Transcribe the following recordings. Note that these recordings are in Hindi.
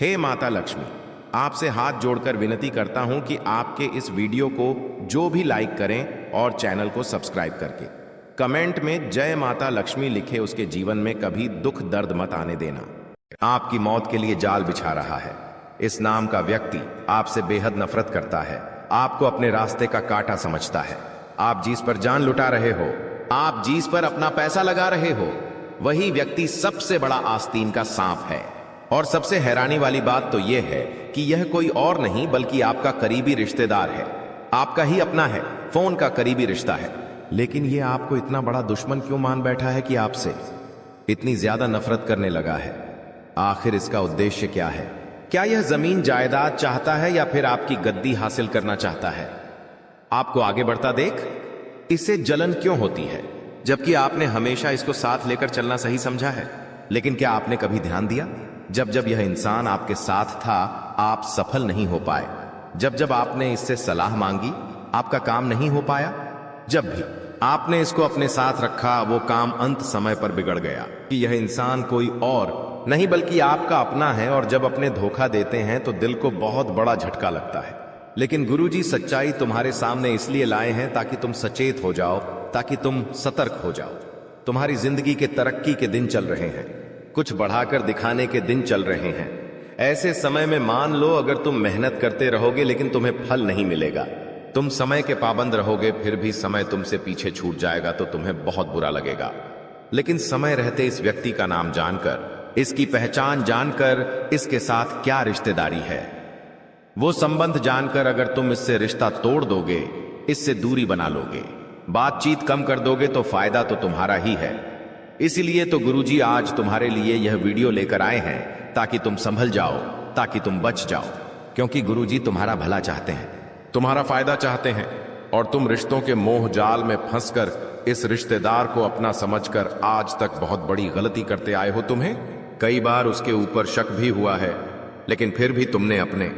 हे माता लक्ष्मी, आपसे हाथ जोड़कर विनती करता हूं कि आपके इस वीडियो को जो भी लाइक करें और चैनल को सब्सक्राइब करके कमेंट में जय माता लक्ष्मी लिखे उसके जीवन में कभी दुख दर्द मत आने देना। आपकी मौत के लिए जाल बिछा रहा है। इस नाम का व्यक्ति आपसे बेहद नफरत करता है, आपको अपने रास्ते का कांटा समझता है। आप जिस पर जान लुटा रहे हो, आप जिस पर अपना पैसा लगा रहे हो, वही व्यक्ति सबसे बड़ा आस्तीन का सांप है। और सबसे हैरानी वाली बात तो यह है कि यह कोई और नहीं बल्कि आपका करीबी रिश्तेदार है, आपका ही अपना है, फोन का करीबी रिश्ता है। लेकिन यह आपको इतना बड़ा दुश्मन क्यों मान बैठा है कि आपसे इतनी ज्यादा नफरत करने लगा है? आखिर इसका उद्देश्य क्या है? क्या यह जमीन जायदाद चाहता है या फिर आपकी गद्दी हासिल करना चाहता है? आपको आगे बढ़ता देख इससे जलन क्यों होती है, जबकि आपने हमेशा इसको साथ लेकर चलना सही समझा है? लेकिन क्या आपने कभी ध्यान दिया, जब जब यह इंसान आपके साथ था आप सफल नहीं हो पाए? जब जब आपने इससे सलाह मांगी आपका काम नहीं हो पाया? जब भी आपने इसको अपने साथ रखा वो काम अंत समय पर बिगड़ गया कि यह इंसान कोई और नहीं बल्कि आपका अपना है। और जब अपने धोखा देते हैं तो दिल को बहुत बड़ा झटका लगता है। लेकिन गुरुजी सच्चाई तुम्हारे सामने इसलिए लाए हैं ताकि तुम सचेत हो जाओ, ताकि तुम सतर्क हो जाओ। तुम्हारी जिंदगी के तरक्की के दिन चल रहे हैं, कुछ बढ़ाकर दिखाने के दिन चल रहे हैं। ऐसे समय में मान लो अगर तुम मेहनत करते रहोगे लेकिन तुम्हें फल नहीं मिलेगा, तुम समय के पाबंद रहोगे फिर भी समय तुमसे पीछे छूट जाएगा तो तुम्हें बहुत बुरा लगेगा। लेकिन समय रहते इस व्यक्ति का नाम जानकर, इसकी पहचान जानकर, इसके साथ क्या रिश्तेदारी है वो संबंध जानकर अगर तुम इससे रिश्ता तोड़ दोगे, इससे दूरी बना लोगे, बातचीत कम कर दोगे तो फायदा तो तुम्हारा ही है। इसीलिए तो गुरुजी आज तुम्हारे लिए यह वीडियो लेकर आए हैं ताकि तुम संभल जाओ, ताकि तुम बच जाओ। क्योंकि गुरुजी तुम्हारा भला चाहते हैं, तुम्हारा फायदा चाहते हैं। और तुम रिश्तों के मोह जाल में फंसकर इस रिश्तेदार को अपना समझकर आज तक बहुत बड़ी गलती करते आए हो। तुम्हें कई बार उसके ऊपर शक भी हुआ है, लेकिन फिर भी तुमने अपने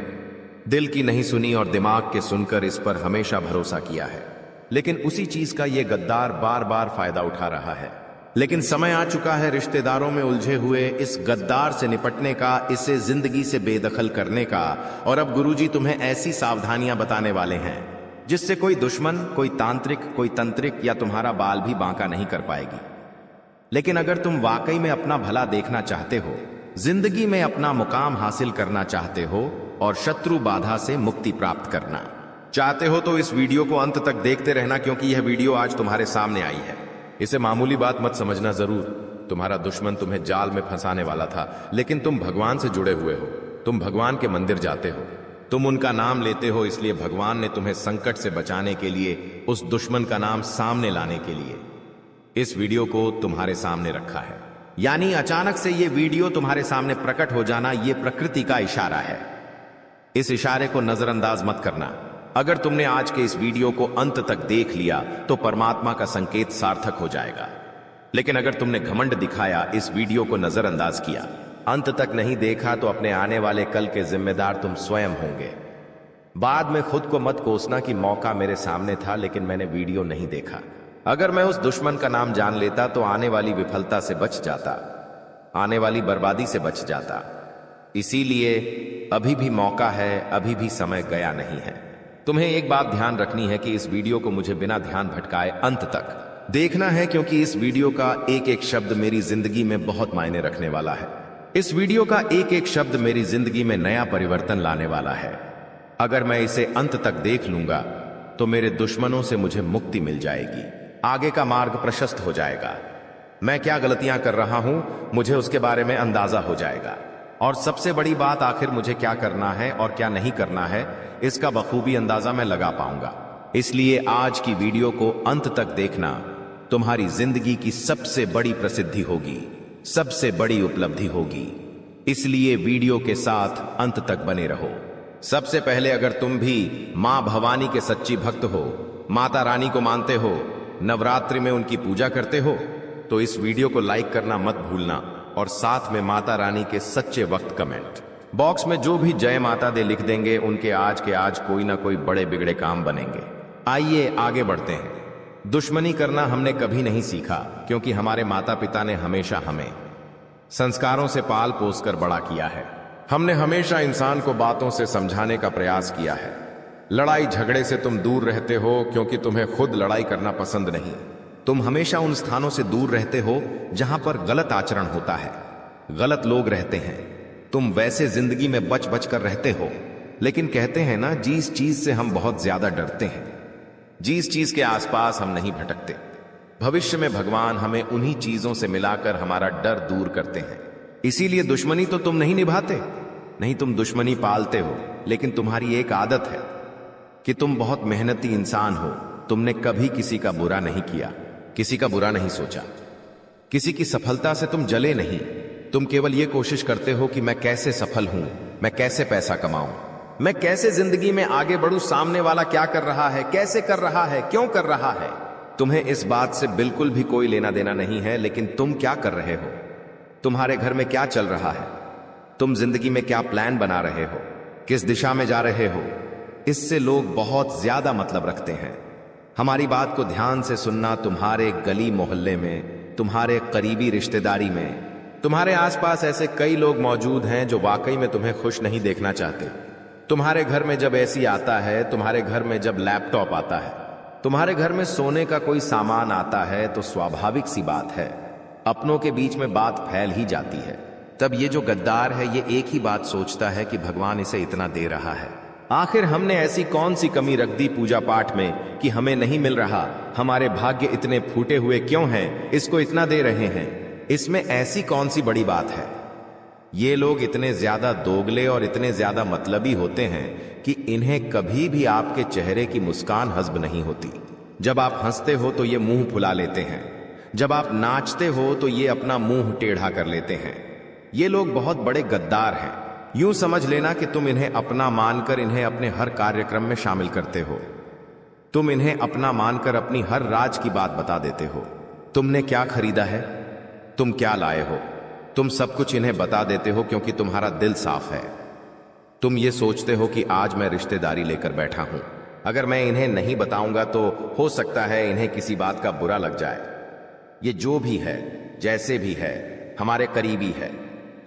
दिल की नहीं सुनी और दिमाग के सुनकर इस पर हमेशा भरोसा किया है। लेकिन उसी चीज का यह गद्दार बार बार फायदा उठा रहा है। लेकिन समय आ चुका है रिश्तेदारों में उलझे हुए इस गद्दार से निपटने का, इसे जिंदगी से बेदखल करने का। और अब गुरुजी तुम्हें ऐसी सावधानियां बताने वाले हैं जिससे कोई दुश्मन, कोई तांत्रिक, कोई तंत्रिक या तुम्हारा बाल भी बांका नहीं कर पाएगी। लेकिन अगर तुम वाकई में अपना भला देखना चाहते हो, जिंदगी में अपना मुकाम हासिल करना चाहते हो और शत्रु बाधा से मुक्ति प्राप्त करना चाहते हो तो इस वीडियो को अंत तक देखते रहना, क्योंकि यह वीडियो आज तुम्हारे सामने आई है। इसे मामूली बात मत समझना जरूर। तुम्हारा दुश्मन तुम्हें जाल में फंसाने वाला था, लेकिन तुम भगवान से जुड़े हुए हो, तुम भगवान के मंदिर जाते हो, तुम उनका नाम लेते हो, इसलिए भगवान ने तुम्हें संकट से बचाने के लिए, उस दुश्मन का नाम सामने लाने के लिए इस वीडियो को तुम्हारे सामने रखा है। यानी अचानक से यह वीडियो तुम्हारे सामने प्रकट हो जाना यह प्रकृति का इशारा है। इस इशारे को नजरअंदाज मत करना। अगर तुमने आज के इस वीडियो को अंत तक देख लिया तो परमात्मा का संकेत सार्थक हो जाएगा। लेकिन अगर तुमने घमंड दिखाया, इस वीडियो को नजरअंदाज किया, अंत तक नहीं देखा तो अपने आने वाले कल के जिम्मेदार तुम स्वयं होंगे। बाद में खुद को मत कोसना कि मौका मेरे सामने था लेकिन मैंने वीडियो नहीं देखा। अगर मैं उस दुश्मन का नाम जान लेता तो आने वाली विफलता से बच जाता, आने वाली बर्बादी से बच जाता। इसीलिए अभी भी मौका है, अभी भी समय गया नहीं है। तुम्हें एक बात ध्यान रखनी है कि इस वीडियो को मुझे बिना ध्यान भटकाए अंत तक देखना है, क्योंकि इस वीडियो का एक एक शब्द मेरी जिंदगी में बहुत मायने रखने वाला है। इस वीडियो का एक एक शब्द मेरी जिंदगी में नया परिवर्तन लाने वाला है। अगर मैं इसे अंत तक देख लूंगा तो मेरे दुश्मनों से मुझे मुक्ति मिल जाएगी, आगे का मार्ग प्रशस्त हो जाएगा। मैं क्या गलतियां कर रहा हूं मुझे उसके बारे में अंदाजा हो जाएगा। और सबसे बड़ी बात, आखिर मुझे क्या करना है और क्या नहीं करना है इसका बखूबी अंदाजा मैं लगा पाऊंगा। इसलिए आज की वीडियो को अंत तक देखना, तुम्हारी जिंदगी की सबसे बड़ी प्रसिद्धि होगी, सबसे बड़ी उपलब्धि होगी। इसलिए वीडियो के साथ अंत तक बने रहो। सबसे पहले अगर तुम भी मां भवानी के सच्ची भक्त हो, माता रानी को मानते हो, नवरात्रि में उनकी पूजा करते हो, तो इस वीडियो को लाइक करना मत भूलना और साथ में माता रानी के सच्चे वक्त कमेंट बॉक्स में जो भी जय माता दे लिख देंगे, उनके आज के आज कोई ना कोई बड़े बिगड़े काम बनेंगे। आइए आगे बढ़ते हैं। दुश्मनी करना हमने कभी नहीं सीखा, क्योंकि हमारे माता पिता ने हमेशा हमें संस्कारों से पाल पोस कर बड़ा किया है। हमने हमेशा इंसान को बातों से समझाने का प्रयास किया है। लड़ाई झगड़े से तुम दूर रहते हो क्योंकि तुम्हें खुद लड़ाई करना पसंद नहीं। तुम हमेशा उन स्थानों से दूर रहते हो जहां पर गलत आचरण होता है, गलत लोग रहते हैं। तुम वैसे जिंदगी में बच बच कर रहते हो, लेकिन कहते हैं ना, जिस चीज से हम बहुत ज्यादा डरते हैं, जिस चीज के आसपास हम नहीं भटकते, भविष्य में भगवान हमें उन्हीं चीजों से मिलाकर हमारा डर दूर करते हैं। इसीलिए दुश्मनी तो तुम नहीं निभाते, नहीं, तुम दुश्मनी पालते हो, लेकिन तुम्हारी एक आदत है कि तुम बहुत मेहनती इंसान हो। तुमने कभी किसी का बुरा नहीं किया, किसी का बुरा नहीं सोचा, किसी की सफलता से तुम जले नहीं। तुम केवल यह कोशिश करते हो कि मैं कैसे सफल हूं, मैं कैसे पैसा कमाऊं, मैं कैसे जिंदगी में आगे बढ़ूं, सामने वाला क्या कर रहा है, कैसे कर रहा है, क्यों कर रहा है। तुम्हें इस बात से बिल्कुल भी कोई लेना देना नहीं है, लेकिन तुम क्या कर रहे हो, तुम्हारे घर में क्या चल रहा है, तुम जिंदगी में क्या प्लान बना रहे हो, किस दिशा में जा रहे हो, इससे लोग बहुत ज्यादा मतलब रखते हैं। हमारी बात को ध्यान से सुनना। तुम्हारे गली मोहल्ले में, तुम्हारे करीबी रिश्तेदारी में, तुम्हारे आसपास ऐसे कई लोग मौजूद हैं जो वाकई में तुम्हें खुश नहीं देखना चाहते। तुम्हारे घर में जब एसी आता है, तुम्हारे घर में जब लैपटॉप आता है, तुम्हारे घर में सोने का कोई सामान आता है, तो स्वाभाविक सी बात है, अपनों के बीच में बात फैल ही जाती है। तब ये जो गद्दार है, ये एक ही बात सोचता है कि भगवान इसे इतना दे रहा है, आखिर हमने ऐसी कौन सी कमी रख दी पूजा पाठ में कि हमें नहीं मिल रहा, हमारे भाग्य इतने फूटे हुए क्यों हैं, इसको इतना दे रहे हैं, इसमें ऐसी कौन सी बड़ी बात है। ये लोग इतने ज्यादा दोगले और इतने ज्यादा मतलबी होते हैं कि इन्हें कभी भी आपके चेहरे की मुस्कान हज़्ब नहीं होती। जब आप हंसते हो तो ये मुंह फुला लेते हैं, जब आप नाचते हो तो ये अपना मुंह टेढ़ा कर लेते हैं। ये लोग बहुत बड़े गद्दार हैं। यूं समझ लेना कि तुम इन्हें अपना मानकर इन्हें अपने हर कार्यक्रम में शामिल करते हो। तुम इन्हें अपना मानकर अपनी हर राज की बात बता देते हो। तुमने क्या खरीदा है, तुम क्या लाए हो, तुम सब कुछ इन्हें बता देते हो क्योंकि तुम्हारा दिल साफ है। तुम ये सोचते हो कि आज मैं रिश्तेदारी लेकर बैठा हूं, अगर मैं इन्हें नहीं बताऊंगा तो हो सकता है इन्हें किसी बात का बुरा लग जाए। ये जो भी है, जैसे भी है, हमारे करीबी है,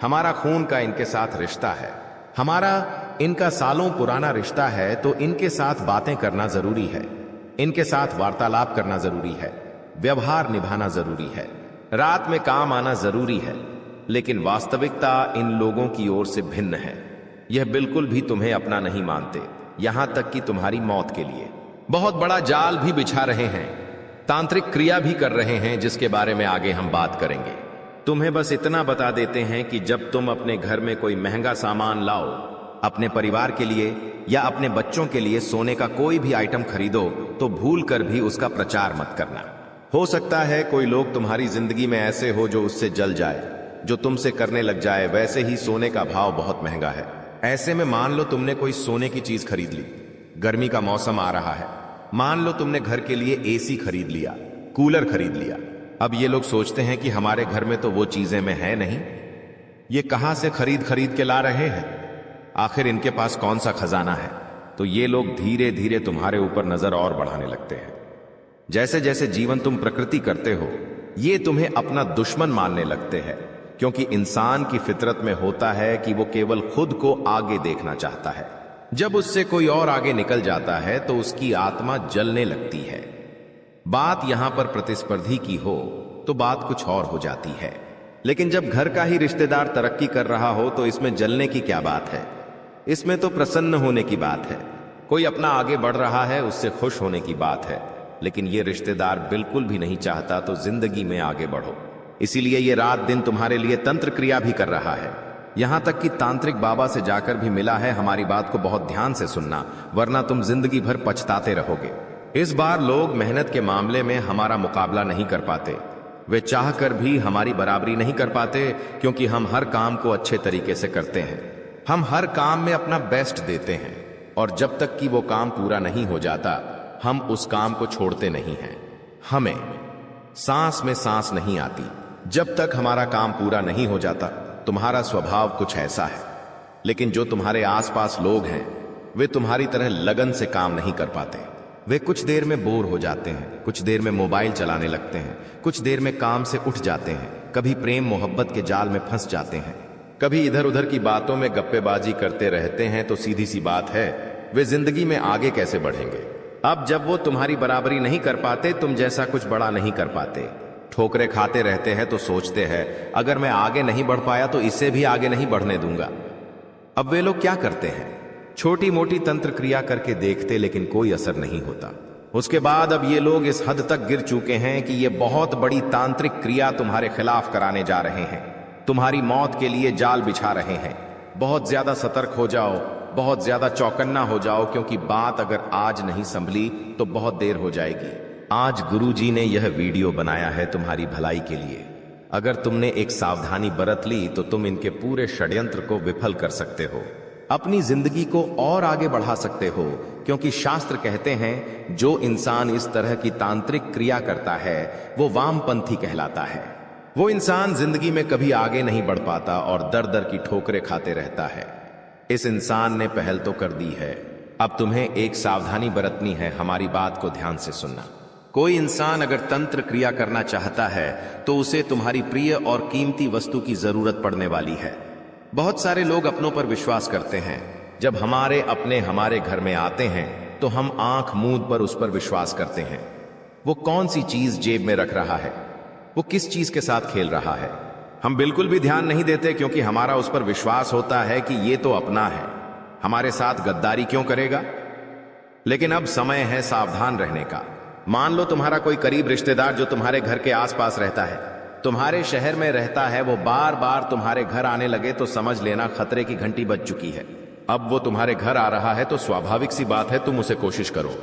हमारा खून का इनके साथ रिश्ता है, हमारा इनका सालों पुराना रिश्ता है, तो इनके साथ बातें करना जरूरी है, इनके साथ वार्तालाप करना जरूरी है, व्यवहार निभाना जरूरी है, रात में काम आना जरूरी है। लेकिन वास्तविकता इन लोगों की ओर से भिन्न है। यह बिल्कुल भी तुम्हें अपना नहीं मानते, यहां तक कि तुम्हारी मौत के लिए बहुत बड़ा जाल भी बिछा रहे हैं, तांत्रिक क्रिया भी कर रहे हैं, जिसके बारे में आगे हम बात करेंगे। तुम्हें बस इतना बता देते हैं कि जब तुम अपने घर में कोई महंगा सामान लाओ, अपने परिवार के लिए या अपने बच्चों के लिए सोने का कोई भी आइटम खरीदो, तो भूल कर भी उसका प्रचार मत करना। हो सकता है कोई लोग तुम्हारी जिंदगी में ऐसे हो जो उससे जल जाए, जो तुमसे करने लग जाए। वैसे ही सोने का भाव बहुत महंगा है। ऐसे में मान लो तुमने कोई सोने की चीज खरीद ली, गर्मी का मौसम आ रहा है, मान लो तुमने घर के लिए एसी खरीद लिया, कूलर खरीद लिया। अब ये लोग सोचते हैं कि हमारे घर में तो वो चीजें में है नहीं, ये कहां से खरीद खरीद के ला रहे हैं, आखिर इनके पास कौन सा खजाना है। तो ये लोग धीरे धीरे तुम्हारे ऊपर नजर और बढ़ाने लगते हैं। जैसे जैसे जीवन तुम प्रकृति करते हो, ये तुम्हें अपना दुश्मन मानने लगते हैं, क्योंकि इंसान की फितरत में होता है कि वो केवल खुद को आगे देखना चाहता है। जब उससे कोई और आगे निकल जाता है तो उसकी आत्मा जलने लगती है। बात यहां पर प्रतिस्पर्धी की हो तो बात कुछ और हो जाती है, लेकिन जब घर का ही रिश्तेदार तरक्की कर रहा हो तो इसमें जलने की क्या बात है। इसमें तो प्रसन्न होने की बात है। कोई अपना आगे बढ़ रहा है, उससे खुश होने की बात है। लेकिन ये रिश्तेदार बिल्कुल भी नहीं चाहता तो जिंदगी में आगे बढ़ो। इसीलिए ये रात दिन तुम्हारे लिए तंत्र क्रिया भी कर रहा है, यहां तक कि तांत्रिक बाबा से जाकर भी मिला है। हमारी बात को बहुत ध्यान से सुनना, वरना तुम जिंदगी भर पछताते रहोगे। इस बार लोग मेहनत के मामले में हमारा मुकाबला नहीं कर पाते। वे चाहकर भी हमारी बराबरी नहीं कर पाते, क्योंकि हम हर काम को अच्छे तरीके से करते हैं। हम हर काम में अपना बेस्ट देते हैं, और जब तक कि वो काम पूरा नहीं हो जाता, हम उस काम को छोड़ते नहीं हैं। हमें सांस में सांस नहीं आती जब तक हमारा काम पूरा नहीं हो जाता। तुम्हारा स्वभाव कुछ ऐसा है, लेकिन जो तुम्हारे आसपास लोग हैं, वे तुम्हारी तरह लगन से काम नहीं कर पाते। वे कुछ देर में बोर हो जाते हैं, कुछ देर में मोबाइल चलाने लगते हैं, कुछ देर में काम से उठ जाते हैं, कभी प्रेम मोहब्बत के जाल में फंस जाते हैं। कभी इधर उधर की बातों में गप्पेबाजी करते रहते हैं, तो सीधी सी बात है वे जिंदगी में आगे कैसे बढ़ेंगे। अब जब वो तुम्हारी बराबरी नहीं कर पाते, तुम जैसा कुछ बड़ा नहीं कर पाते, ठोकरे खाते रहते हैं, तो सोचते हैं अगर मैं आगे नहीं बढ़ पाया तो इसे भी आगे नहीं बढ़ने दूंगा। अब वे लोग क्या करते हैं, छोटी मोटी तंत्र क्रिया करके देखते, लेकिन कोई असर नहीं होता। उसके बाद अब ये लोग इस हद तक गिर चुके हैं कि ये बहुत बड़ी तांत्रिक क्रिया तुम्हारे खिलाफ कराने जा रहे हैं, तुम्हारी मौत के लिए जाल बिछा रहे हैं। बहुत ज्यादा सतर्क हो जाओ, बहुत ज्यादा चौकन्ना हो जाओ, क्योंकि बात अगर आज नहीं संभली तो बहुत देर हो जाएगी। आज गुरुजी ने यह वीडियो बनाया है तुम्हारी भलाई के लिए। अगर तुमने एक सावधानी बरत ली तो तुम इनके पूरे षड्यंत्र को विफल कर सकते हो, अपनी जिंदगी को और आगे बढ़ा सकते हो, क्योंकि शास्त्र कहते हैं जो इंसान इस तरह की तांत्रिक क्रिया करता है वो वामपंथी कहलाता है। वो इंसान जिंदगी में कभी आगे नहीं बढ़ पाता और दर दर की ठोकरें खाते रहता है। इस इंसान ने पहल तो कर दी है, अब तुम्हें एक सावधानी बरतनी है। हमारी बात को ध्यान से सुनना। कोई इंसान अगर तंत्र क्रिया करना चाहता है तो उसे तुम्हारी प्रिय और कीमती वस्तु की जरूरत पड़ने वाली है। बहुत सारे लोग अपनों पर विश्वास करते हैं। जब हमारे अपने हमारे घर में आते हैं तो हम आंख मूंद पर उस पर विश्वास करते हैं। वो कौन सी चीज जेब में रख रहा है, वो किस चीज के साथ खेल रहा है, हम बिल्कुल भी ध्यान नहीं देते, क्योंकि हमारा उस पर विश्वास होता है कि ये तो अपना है, हमारे साथ गद्दारी क्यों करेगा। लेकिन अब समय है सावधान रहने का। मान लो तुम्हारा कोई करीब रिश्तेदार जो तुम्हारे घर के आसपास रहता है, तुम्हारे शहर में रहता है, वो बार बार तुम्हारे घर आने लगे तो समझ लेना खतरे की घंटी बज चुकी है। अब वो तुम्हारे घर आ रहा है तो स्वाभाविक सी बात है तुम उसे कोशिश करो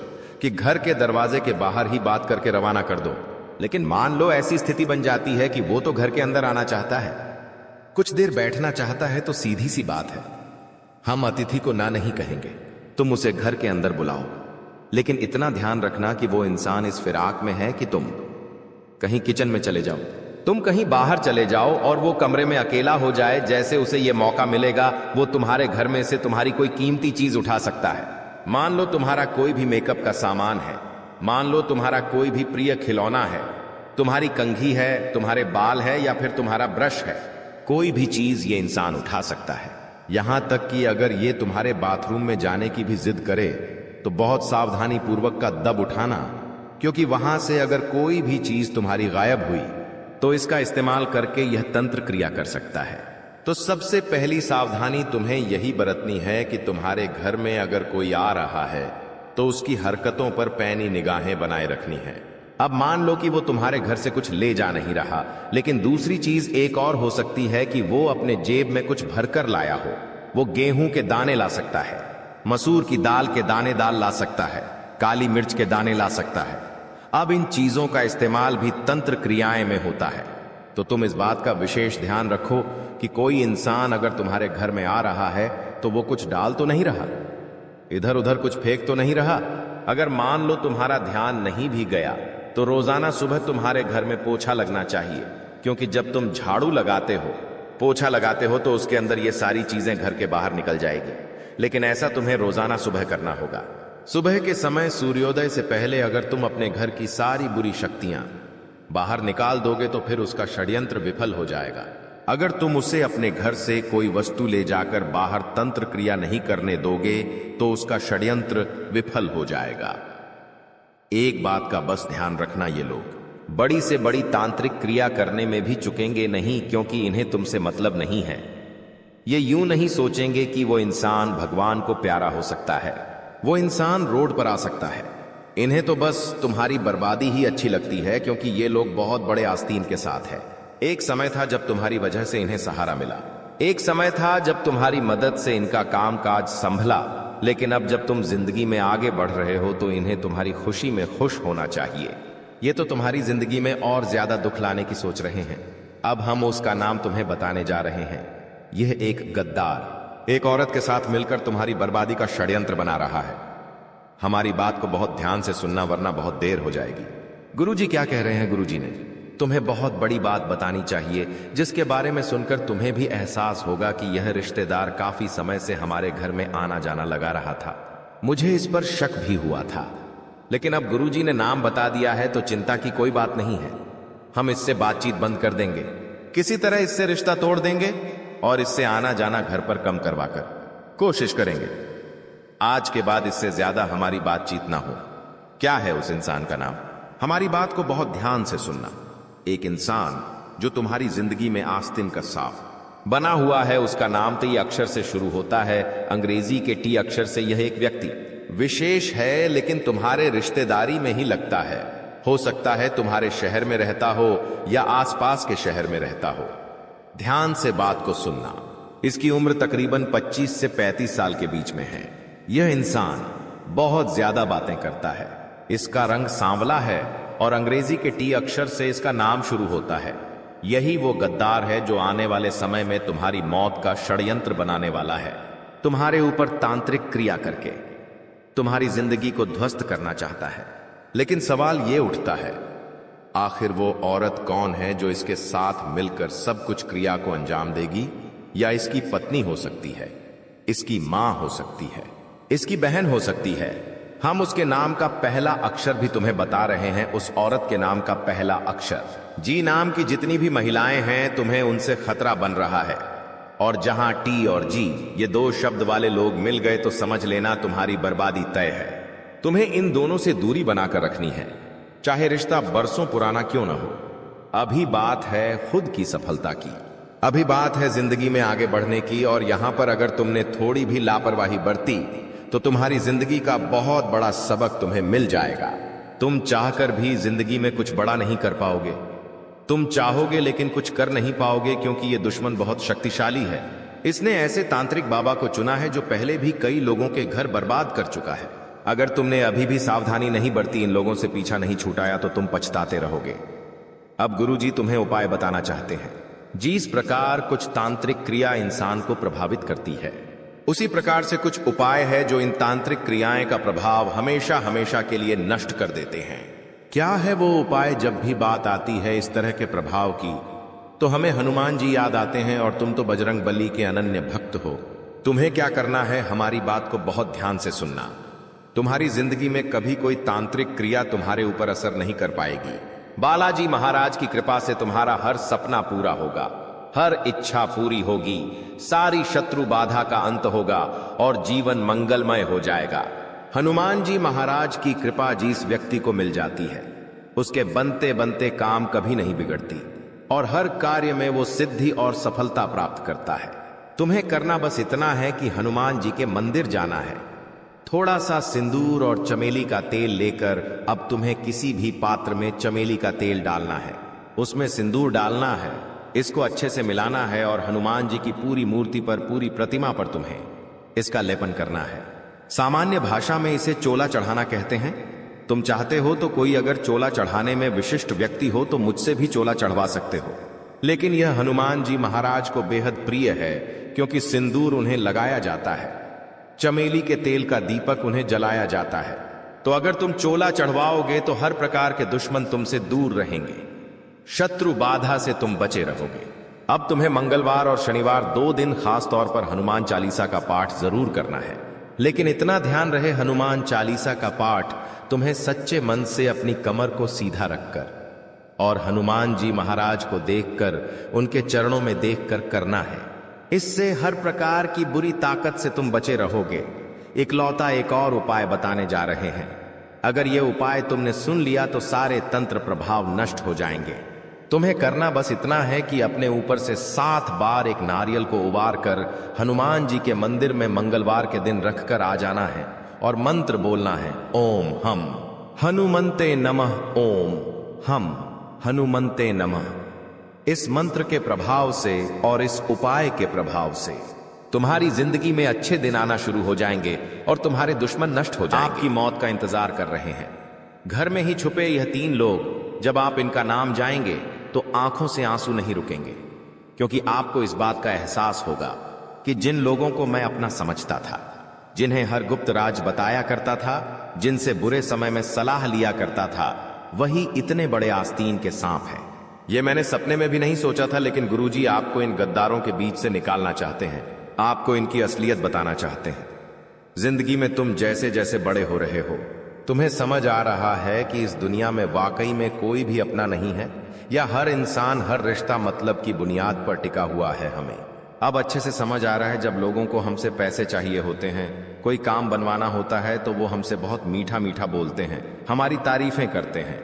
कि घर के दरवाजे के बाहर ही बात करके रवाना कर दो। लेकिन मान लो ऐसी स्थिति बन जाती है कि वो तो घर के अंदर आना चाहता है, कुछ देर बैठना चाहता है, तो सीधी सी बात है हम अतिथि को ना नहीं कहेंगे, तुम उसे घर के अंदर बुलाओ। लेकिन इतना ध्यान रखना कि वो इंसान इस फिराक में है कि तुम कहीं किचन में चले जाओ, तुम कहीं बाहर चले जाओ और वो कमरे में अकेला हो जाए। जैसे उसे ये मौका मिलेगा वो तुम्हारे घर में से तुम्हारी कोई कीमती चीज उठा सकता है। मान लो तुम्हारा कोई भी मेकअप का सामान है, मान लो तुम्हारा कोई भी प्रिय खिलौना है, तुम्हारी कंघी है, तुम्हारे बाल है, या फिर तुम्हारा ब्रश है, कोई भी चीज ये इंसान उठा सकता है। यहां तक कि अगर ये तुम्हारे बाथरूम में जाने की भी जिद करे तो बहुत सावधानी पूर्वक का दब उठाना, क्योंकि वहां से अगर कोई भी चीज तुम्हारी गायब हुई तो इसका इस्तेमाल करके यह तंत्र क्रिया कर सकता है। तो सबसे पहली सावधानी तुम्हें यही बरतनी है कि तुम्हारे घर में अगर कोई आ रहा है तो उसकी हरकतों पर पैनी निगाहें बनाए रखनी है। अब मान लो कि वो तुम्हारे घर से कुछ ले जा नहीं रहा, लेकिन दूसरी चीज एक और हो सकती है कि वो अपने जेब में कुछ भरकर लाया हो। वो गेहूं के दाने ला सकता है, मसूर की दाल के दाने ला सकता है, काली मिर्च के दाने ला सकता है। अब इन चीजों का इस्तेमाल भी तंत्र क्रियाएं में होता है। तो तुम इस बात का विशेष ध्यान रखो कि कोई इंसान अगर तुम्हारे घर में आ रहा है तो वो कुछ डाल तो नहीं रहा, इधर उधर कुछ फेंक तो नहीं रहा। अगर मान लो तुम्हारा ध्यान नहीं भी गया तो रोजाना सुबह तुम्हारे घर में पोछा लगना चाहिए, क्योंकि जब तुम झाड़ू लगाते हो, पोछा लगाते हो, तो उसके अंदर ये सारी चीजें घर के बाहर निकल जाएगी। लेकिन ऐसा तुम्हें रोजाना सुबह करना होगा। सुबह के समय सूर्योदय से पहले अगर तुम अपने घर की सारी बुरी शक्तियां बाहर निकाल दोगे तो फिर उसका षड्यंत्र विफल हो जाएगा। अगर तुम उसे अपने घर से कोई वस्तु ले जाकर बाहर तंत्र क्रिया नहीं करने दोगे तो उसका षड्यंत्र विफल हो जाएगा। एक बात का बस ध्यान रखना, ये लोग बड़ी से बड़ी तांत्रिक क्रिया करने में भी चुकेंगे नहीं, क्योंकि इन्हें तुमसे मतलब नहीं है। ये यूं नहीं सोचेंगे कि वो इंसान भगवान को प्यारा हो सकता है, वो इंसान रोड पर आ सकता है। इन्हें तो बस तुम्हारी बर्बादी ही अच्छी लगती है, क्योंकि ये लोग बहुत बड़े आस्तीन के साथ है। एक समय था जब तुम्हारी वजह से इन्हें सहारा मिला, एक समय था जब तुम्हारी मदद से इनका कामकाज संभला, लेकिन अब जब तुम जिंदगी में आगे बढ़ रहे हो तो इन्हें तुम्हारी खुशी में खुश होना चाहिए। ये तो तुम्हारी जिंदगी में और ज्यादा दुख लाने की सोच रहे हैं। अब हम उसका नाम तुम्हें बताने जा रहे हैं। यह एक गद्दार एक औरत के साथ मिलकर तुम्हारी बर्बादी का षड्यंत्र बना रहा है। हमारी बात को बहुत ध्यान से सुनना, वरना बहुत देर हो जाएगी। गुरुजी क्या कह रहे हैं? गुरुजी ने तुम्हें बहुत बड़ी बात बतानी चाहिए, जिसके बारे में सुनकर तुम्हें भी एहसास होगा कि यह रिश्तेदार काफी समय से हमारे घर में आना जाना लगा रहा था। मुझे इस पर शक भी हुआ था, लेकिन अब गुरुजी ने नाम बता दिया है तो चिंता की कोई बात नहीं है। हम इससे बातचीत बंद कर देंगे, किसी तरह इससे रिश्ता तोड़ देंगे। और इससे आना जाना घर पर कम करवाकर कोशिश करेंगे। आज के बाद इससे ज्यादा हमारी बातचीत ना हो। क्या है उस इंसान का नाम? हमारी बात को बहुत ध्यान से सुनना। एक इंसान जो तुम्हारी जिंदगी में आस्तीन का साफ बना हुआ है, उसका नाम टी अक्षर से शुरू होता है। अंग्रेजी के टी अक्षर से यह एक व्यक्ति विशेष है, लेकिन तुम्हारे रिश्तेदारी में ही लगता है। हो सकता है तुम्हारे शहर में रहता हो या आसपास के शहर में रहता हो। ध्यान से बात को सुनना। इसकी उम्र तकरीबन 25 से 35 साल के बीच में है। यह इंसान बहुत ज्यादा बातें करता है। इसका रंग सांवला है और अंग्रेजी के टी अक्षर से इसका नाम शुरू होता है। यही वो गद्दार है जो आने वाले समय में तुम्हारी मौत का षड्यंत्र बनाने वाला है। तुम्हारे ऊपर तांत्रिक क्रिया करके तुम्हारी जिंदगी को ध्वस्त करना चाहता है। लेकिन सवाल ये उठता है, आखिर वो औरत कौन है जो इसके साथ मिलकर सब कुछ क्रिया को अंजाम देगी? या इसकी पत्नी हो सकती है, इसकी मां हो सकती है, इसकी बहन हो सकती है। हम उसके नाम का पहला अक्षर भी तुम्हें बता रहे हैं। उस औरत के नाम का पहला अक्षर जी नाम की जितनी भी महिलाएं हैं, तुम्हें उनसे खतरा बन रहा है। और जहां टी और जी ये दो शब्द वाले लोग मिल गए तो समझ लेना तुम्हारी बर्बादी तय है। तुम्हें इन दोनों से दूरी बनाकर रखनी है, चाहे रिश्ता बरसों पुराना क्यों ना हो। अभी बात है खुद की सफलता की, अभी बात है जिंदगी में आगे बढ़ने की। और यहां पर अगर तुमने थोड़ी भी लापरवाही बरती तो तुम्हारी जिंदगी का बहुत बड़ा सबक तुम्हें मिल जाएगा। तुम चाहकर भी जिंदगी में कुछ बड़ा नहीं कर पाओगे। तुम चाहोगे लेकिन कुछ कर नहीं पाओगे, क्योंकि ये दुश्मन बहुत शक्तिशाली है। इसने ऐसे तांत्रिक बाबा को चुना है जो पहले भी कई लोगों के घर बर्बाद कर चुका है। अगर तुमने अभी भी सावधानी नहीं बरती, इन लोगों से पीछा नहीं छुटाया, तो तुम पछताते रहोगे। अब गुरुजी तुम्हें उपाय बताना चाहते हैं। जिस प्रकार कुछ तांत्रिक क्रिया इंसान को प्रभावित करती है, उसी प्रकार से कुछ उपाय है जो इन तांत्रिक क्रियाएं का प्रभाव हमेशा हमेशा के लिए नष्ट कर देते हैं। क्या है वो उपाय? जब भी बात आती है इस तरह के प्रभाव की, तो हमें हनुमान जी याद आते हैं, और तुम तो बजरंग बली के अनन्य भक्त हो। तुम्हें क्या करना है, हमारी बात को बहुत ध्यान से सुनना। तुम्हारी जिंदगी में कभी कोई तांत्रिक क्रिया तुम्हारे ऊपर असर नहीं कर पाएगी। बालाजी महाराज की कृपा से तुम्हारा हर सपना पूरा होगा, हर इच्छा पूरी होगी, सारी शत्रु बाधा का अंत होगा और जीवन मंगलमय हो जाएगा। हनुमान जी महाराज की कृपा जिस व्यक्ति को मिल जाती है, उसके बनते बनते काम कभी नहीं बिगड़ती और हर कार्य में वो सिद्धि और सफलता प्राप्त करता है। तुम्हें करना बस इतना है कि हनुमान जी के मंदिर जाना है। थोड़ा सा सिंदूर और चमेली का तेल लेकर अब तुम्हें किसी भी पात्र में चमेली का तेल डालना है, उसमें सिंदूर डालना है, इसको अच्छे से मिलाना है और हनुमान जी की पूरी मूर्ति पर, पूरी प्रतिमा पर तुम्हें इसका लेपन करना है। सामान्य भाषा में इसे चोला चढ़ाना कहते हैं। तुम चाहते हो तो कोई अगर चोला चढ़ाने में विशिष्ट व्यक्ति हो तो मुझसे भी चोला चढ़वा सकते हो, लेकिन यह हनुमान जी महाराज को बेहद प्रिय है, क्योंकि सिंदूर उन्हें लगाया जाता है, चमेली के तेल का दीपक उन्हें जलाया जाता है। तो अगर तुम चोला चढ़वाओगे तो हर प्रकार के दुश्मन तुमसे दूर रहेंगे, शत्रु बाधा से तुम बचे रहोगे। अब तुम्हें मंगलवार और शनिवार 2 दिन खास तौर पर हनुमान चालीसा का पाठ जरूर करना है, लेकिन इतना ध्यान रहे, हनुमान चालीसा का पाठ तुम्हें सच्चे मन से अपनी कमर को सीधा रखकर और हनुमान जी महाराज को देखकर, उनके चरणों में देखकर करना है। इससे हर प्रकार की बुरी ताकत से तुम बचे रहोगे। इकलौता एक और उपाय बताने जा रहे हैं। अगर यह उपाय तुमने सुन लिया तो सारे तंत्र प्रभाव नष्ट हो जाएंगे। तुम्हें करना बस इतना है कि अपने ऊपर से 7 बार एक नारियल को उबार कर हनुमान जी के मंदिर में मंगलवार के दिन रखकर आ जाना है और मंत्र बोलना है, ओम हम हनुमंते नमः, ओम हम हनुमंते नमः। इस मंत्र के प्रभाव से और इस उपाय के प्रभाव से तुम्हारी जिंदगी में अच्छे दिन आना शुरू हो जाएंगे और तुम्हारे दुश्मन नष्ट हो जाएंगे। आपकी मौत का इंतजार कर रहे हैं। घर में ही छुपे यह 3 लोग, जब आप इनका नाम जाएंगे तो आंखों से आंसू नहीं रुकेंगे, क्योंकि आपको इस बात का एहसास होगा कि जिन लोगों को मैं अपना समझता था, जिन्हें हर गुप्त राज बताया करता था, जिनसे बुरे समय में सलाह लिया करता था, वही इतने बड़े आस्तीन के सांप हैं। यह मैंने सपने में भी नहीं सोचा था, लेकिन गुरुजी आपको इन गद्दारों के बीच से निकालना चाहते हैं, आपको इनकी असलियत बताना चाहते हैं। जिंदगी में तुम जैसे जैसे बड़े हो रहे हो, तुम्हें समझ आ रहा है कि इस दुनिया में वाकई में कोई भी अपना नहीं है, या हर इंसान, हर रिश्ता मतलब की बुनियाद पर टिका हुआ है। हमें अब अच्छे से समझ आ रहा है, जब लोगों को हमसे पैसे चाहिए होते हैं, कोई काम बनवाना होता है, तो वो हमसे बहुत मीठा मीठा बोलते हैं, हमारी तारीफें करते हैं,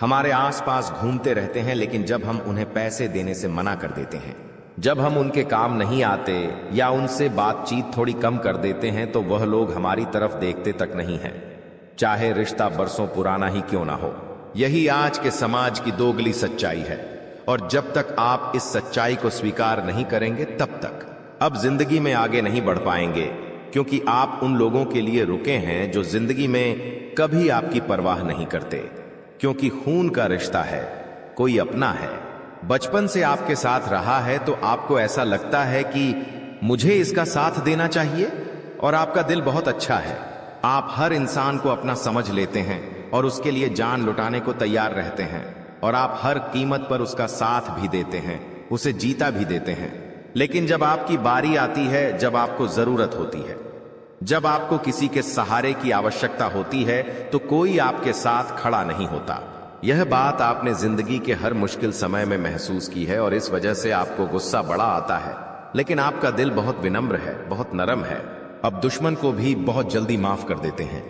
हमारे आसपास घूमते रहते हैं। लेकिन जब हम उन्हें पैसे देने से मना कर देते हैं, जब हम उनके काम नहीं आते या उनसे बातचीत थोड़ी कम कर देते हैं, तो वह लोग हमारी तरफ देखते तक नहीं है, चाहे रिश्ता बरसों पुराना ही क्यों ना हो। यही आज के समाज की दोगली सच्चाई है, और जब तक आप इस सच्चाई को स्वीकार नहीं करेंगे, तब तक अब जिंदगी में आगे नहीं बढ़ पाएंगे, क्योंकि आप उन लोगों के लिए रुके हैं जो जिंदगी में कभी आपकी परवाह नहीं करते। क्योंकि खून का रिश्ता है, कोई अपना है, बचपन से आपके साथ रहा है, तो आपको ऐसा लगता है कि मुझे इसका साथ देना चाहिए, और आपका दिल बहुत अच्छा है। आप हर इंसान को अपना समझ लेते हैं और उसके लिए जान लुटाने को तैयार रहते हैं, और आप हर कीमत पर उसका साथ भी देते हैं, उसे जीता भी देते हैं। लेकिन जब आपकी बारी आती है, जब आपको जरूरत होती है, जब आपको किसी के सहारे की आवश्यकता होती है, तो कोई आपके साथ खड़ा नहीं होता। यह बात आपने जिंदगी के हर मुश्किल समय में महसूस की है, और इस वजह से आपको गुस्सा बड़ा आता है। लेकिन आपका दिल बहुत विनम्र है, बहुत नरम है। अब दुश्मन को भी बहुत जल्दी माफ कर देते हैं,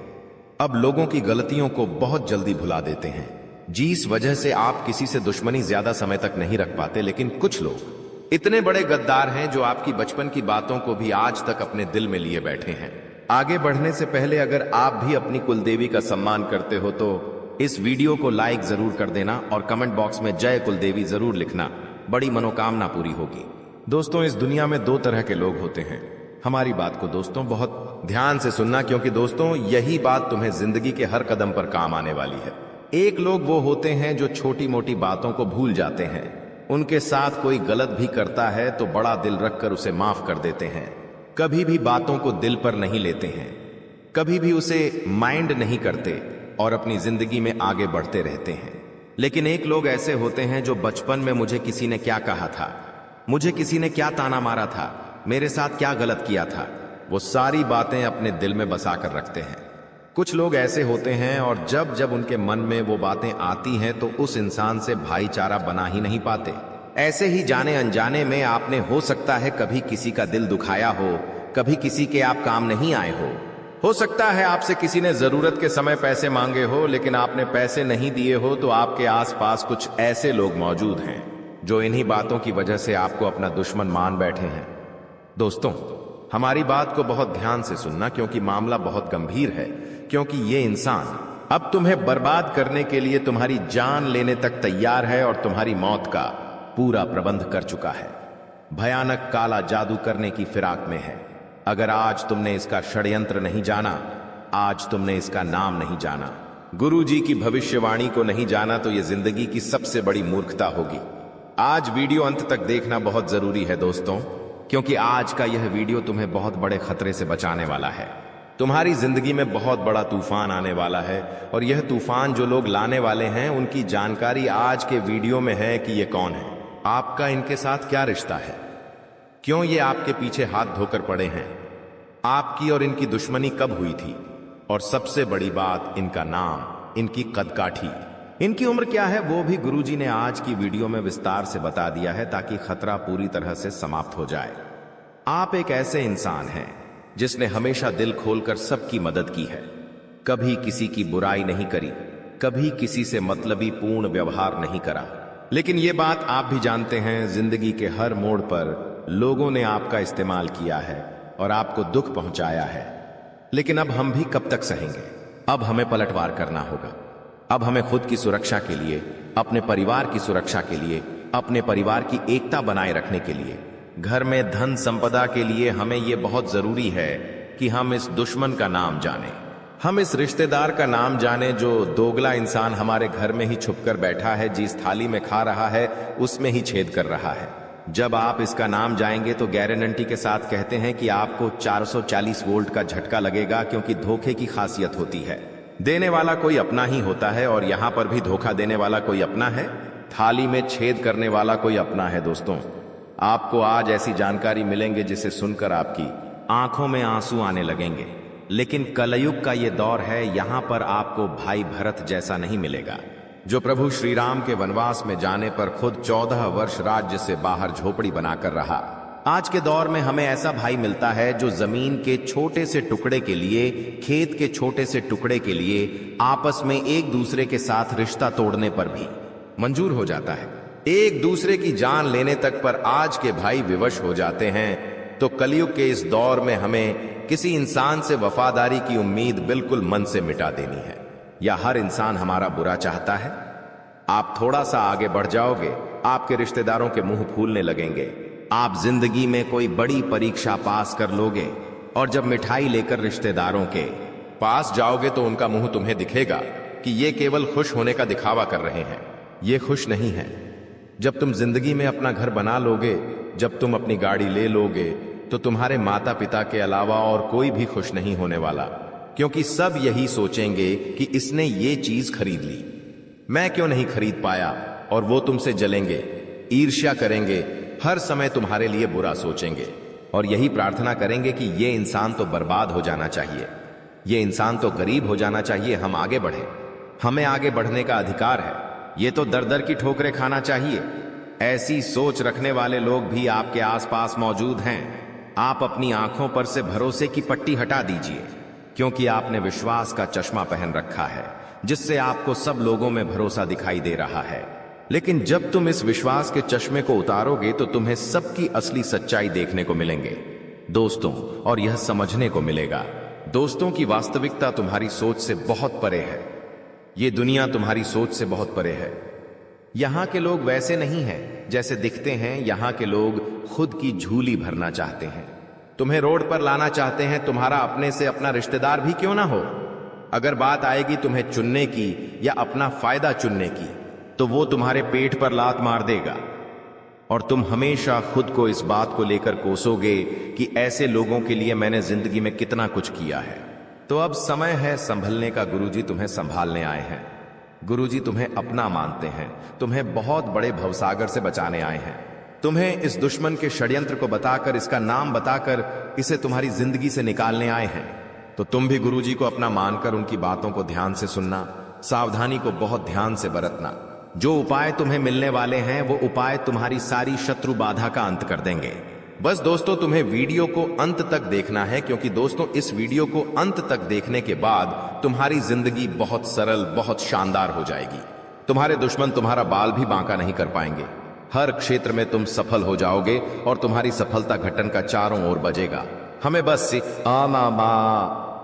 अब लोगों की गलतियों को बहुत जल्दी भुला देते हैं। जिस वजह से आप किसी से दुश्मनी ज्यादा समय तक नहीं रख पाते। लेकिन कुछ लोग इतने बड़े गद्दार हैं जो आपकी बचपन की बातों को भी आज तक अपने दिल में लिए बैठे हैं। आगे बढ़ने से पहले अगर आप भी अपनी कुलदेवी का सम्मान करते हो तो इस वीडियो को लाइक जरूर कर देना, और कमेंट बॉक्स में जय कुलदेवी जरूर लिखना, बड़ी मनोकामना पूरी होगी। दोस्तों, इस दुनिया में दो तरह के लोग होते हैं। हमारी बात को दोस्तों बहुत ध्यान से सुनना, क्योंकि दोस्तों यही बात तुम्हें जिंदगी के हर कदम पर काम आने वाली है। एक लोग वो होते हैं जो छोटी मोटी बातों को भूल जाते हैं। उनके साथ कोई गलत भी करता है तो बड़ा दिल रखकर उसे माफ कर देते हैं, कभी भी बातों को दिल पर नहीं लेते हैं, कभी भी उसे माइंड नहीं करते, और अपनी जिंदगी में आगे बढ़ते रहते हैं। लेकिन एक लोग ऐसे होते हैं जो बचपन में मुझे किसी ने क्या कहा था, मुझे किसी ने क्या ताना मारा था, मेरे साथ क्या गलत किया था, वो सारी बातें अपने दिल में बसा कर रखते हैं। कुछ लोग ऐसे होते हैं, और जब जब उनके मन में वो बातें आती हैं तो उस इंसान से भाईचारा बना ही नहीं पाते। ऐसे ही जाने अनजाने में आपने हो सकता है कभी किसी का दिल दुखाया हो, कभी किसी के आप काम नहीं आए हो सकता है आपसे किसी ने जरूरत के समय पैसे मांगे हो, लेकिन आपने पैसे नहीं दिए हो, तो आपके आसपास कुछ ऐसे लोग मौजूद हैं जो इन्हीं बातों की वजह से आपको अपना दुश्मन मान बैठे हैं। दोस्तों, हमारी बात को बहुत ध्यान से सुनना, क्योंकि मामला बहुत गंभीर है। क्योंकि ये इंसान अब तुम्हें बर्बाद करने के लिए तुम्हारी जान लेने तक तैयार है, और तुम्हारी मौत का पूरा प्रबंध कर चुका है। भयानक काला जादू करने की फिराक में है। अगर आज तुमने इसका षड्यंत्र नहीं जाना, आज तुमने इसका नाम नहीं जाना, गुरुजी की भविष्यवाणी को नहीं जाना, तो यह जिंदगी की सबसे बड़ी मूर्खता होगी। आज वीडियो अंत तक देखना बहुत जरूरी है दोस्तों, क्योंकि आज का यह वीडियो तुम्हें बहुत बड़े खतरे से बचाने वाला है। तुम्हारी जिंदगी में बहुत बड़ा तूफान आने वाला है, और यह तूफान जो लोग लाने वाले हैं उनकी जानकारी आज के वीडियो में है कि ये कौन है, आपका इनके साथ क्या रिश्ता है, क्यों ये आपके पीछे हाथ धोकर पड़े हैं, आपकी और इनकी दुश्मनी कब हुई थी, और सबसे बड़ी बात, इनका नाम, इनकी कदकाठी, इनकी उम्र क्या है, वो भी गुरुजी ने आज की वीडियो में विस्तार से बता दिया है, ताकि खतरा पूरी तरह से समाप्त हो जाए। आप एक ऐसे इंसान हैं जिसने हमेशा दिल खोलकर सबकी मदद की है, कभी किसी की बुराई नहीं करी, कभी किसी से मतलबी पूर्ण व्यवहार नहीं करा। लेकिन ये बात आप भी जानते हैं, जिंदगी के हर मोड़ पर लोगों ने आपका इस्तेमाल किया है और आपको दुख पहुंचाया है। लेकिन अब हम भी कब तक सहेंगे? अब हमें पलटवार करना होगा। अब हमें खुद की सुरक्षा के लिए, अपने परिवार की सुरक्षा के लिए, अपने परिवार की एकता बनाए रखने के लिए, घर में धन संपदा के लिए हमें यह बहुत जरूरी है कि हम इस दुश्मन का नाम जानें, हम इस रिश्तेदार का नाम जानें जो दोगला इंसान हमारे घर में ही छुपकर बैठा है, जिस थाली में खा रहा है उसमें ही छेद कर रहा है। जब आप इसका नाम जाएंगे तो गारंटी के साथ कहते हैं कि आपको 440 वोल्ट का झटका लगेगा, क्योंकि धोखे की खासियत होती है, देने वाला कोई अपना ही होता है, और यहां पर भी धोखा देने वाला कोई अपना है, थाली में छेद करने वाला कोई अपना है। दोस्तों, आपको आज ऐसी जानकारी मिलेंगे जिसे सुनकर आपकी आंखों में आंसू आने लगेंगे। लेकिन कलयुग का ये दौर है, यहां पर आपको भाई भरत जैसा नहीं मिलेगा, जो प्रभु श्री राम के वनवास में जाने पर खुद 14 वर्ष राज्य से बाहर झोपड़ी बनाकर रहा। आज के दौर में हमें ऐसा भाई मिलता है जो जमीन के छोटे से टुकड़े के लिए, खेत के छोटे से टुकड़े के लिए आपस में एक दूसरे के साथ रिश्ता तोड़ने पर भी मंजूर हो जाता है। एक दूसरे की जान लेने तक पर आज के भाई विवश हो जाते हैं। तो कलयुग के इस दौर में हमें किसी इंसान से वफादारी की उम्मीद बिल्कुल मन से मिटा देनी है। या हर इंसान हमारा बुरा चाहता है? आप थोड़ा सा आगे बढ़ जाओगे, आपके रिश्तेदारों के मुंह फूलने लगेंगे। आप जिंदगी में कोई बड़ी परीक्षा पास कर लोगे और जब मिठाई लेकर रिश्तेदारों के पास जाओगे तो उनका मुंह तुम्हें दिखेगा कि ये केवल खुश होने का दिखावा कर रहे हैं। ये खुश नहीं है। जब तुम जिंदगी में अपना घर बना लोगे, जब तुम अपनी गाड़ी ले लोगे, तो तुम्हारे माता पिता के अलावा और कोई भी खुश नहीं होने वाला, क्योंकि सब यही सोचेंगे कि इसने ये चीज खरीद ली, मैं क्यों नहीं खरीद पाया। और वो तुमसे जलेंगे, ईर्ष्या करेंगे, हर समय तुम्हारे लिए बुरा सोचेंगे और यही प्रार्थना करेंगे कि ये इंसान तो बर्बाद हो जाना चाहिए, ये इंसान तो गरीब हो जाना चाहिए, हम आगे बढ़े, हमें आगे बढ़ने का अधिकार है, ये तो दर दर की ठोकरें खाना चाहिए। ऐसी सोच रखने वाले लोग भी आपके आसपास मौजूद हैं। आप अपनी आंखों पर से भरोसे की पट्टी हटा दीजिए, क्योंकि आपने विश्वास का चश्मा पहन रखा है जिससे आपको सब लोगों में भरोसा दिखाई दे रहा है। लेकिन जब तुम इस विश्वास के चश्मे को उतारोगे तो तुम्हें सबकी असली सच्चाई देखने को मिलेंगे दोस्तों, और यह समझने को मिलेगा दोस्तों की वास्तविकता तुम्हारी सोच से बहुत परे है। ये दुनिया तुम्हारी सोच से बहुत परे है। यहां के लोग वैसे नहीं हैं जैसे दिखते हैं। यहां के लोग खुद की झूली भरना चाहते हैं, तुम्हें रोड पर लाना चाहते हैं, तुम्हारा अपने से अपना रिश्तेदार भी क्यों ना हो। अगर बात आएगी तुम्हें चुनने की या अपना फायदा चुनने की, तो वो तुम्हारे पेट पर लात मार देगा और तुम हमेशा खुद को इस बात को लेकर कोसोगे कि ऐसे लोगों के लिए मैंने जिंदगी में कितना कुछ किया है। तो अब समय है संभलने का। गुरुजी तुम्हें संभालने आए हैं। गुरुजी तुम्हें अपना मानते हैं, तुम्हें बहुत बड़े भवसागर से बचाने आए हैं। तुम्हें इस दुश्मन के षड्यंत्र को बताकर, इसका नाम बताकर इसे तुम्हारी जिंदगी से निकालने आए हैं। तो तुम भी गुरुजी को अपना मानकर उनकी बातों को ध्यान से सुनना, सावधानी को बहुत ध्यान से बरतना। जो उपाय तुम्हें मिलने वाले हैं वो उपाय तुम्हारी सारी शत्रु बाधा का अंत कर देंगे। बस दोस्तों तुम्हें वीडियो को अंत तक देखना है, क्योंकि दोस्तों इस वीडियो को अंत तक देखने के बाद तुम्हारी जिंदगी बहुत सरल, बहुत शानदार हो जाएगी। तुम्हारे दुश्मन तुम्हारा बाल भी बांका नहीं कर पाएंगे। हर क्षेत्र में तुम सफल हो जाओगे और तुम्हारी सफलता घटन का चारों ओर बजेगा। हमें बस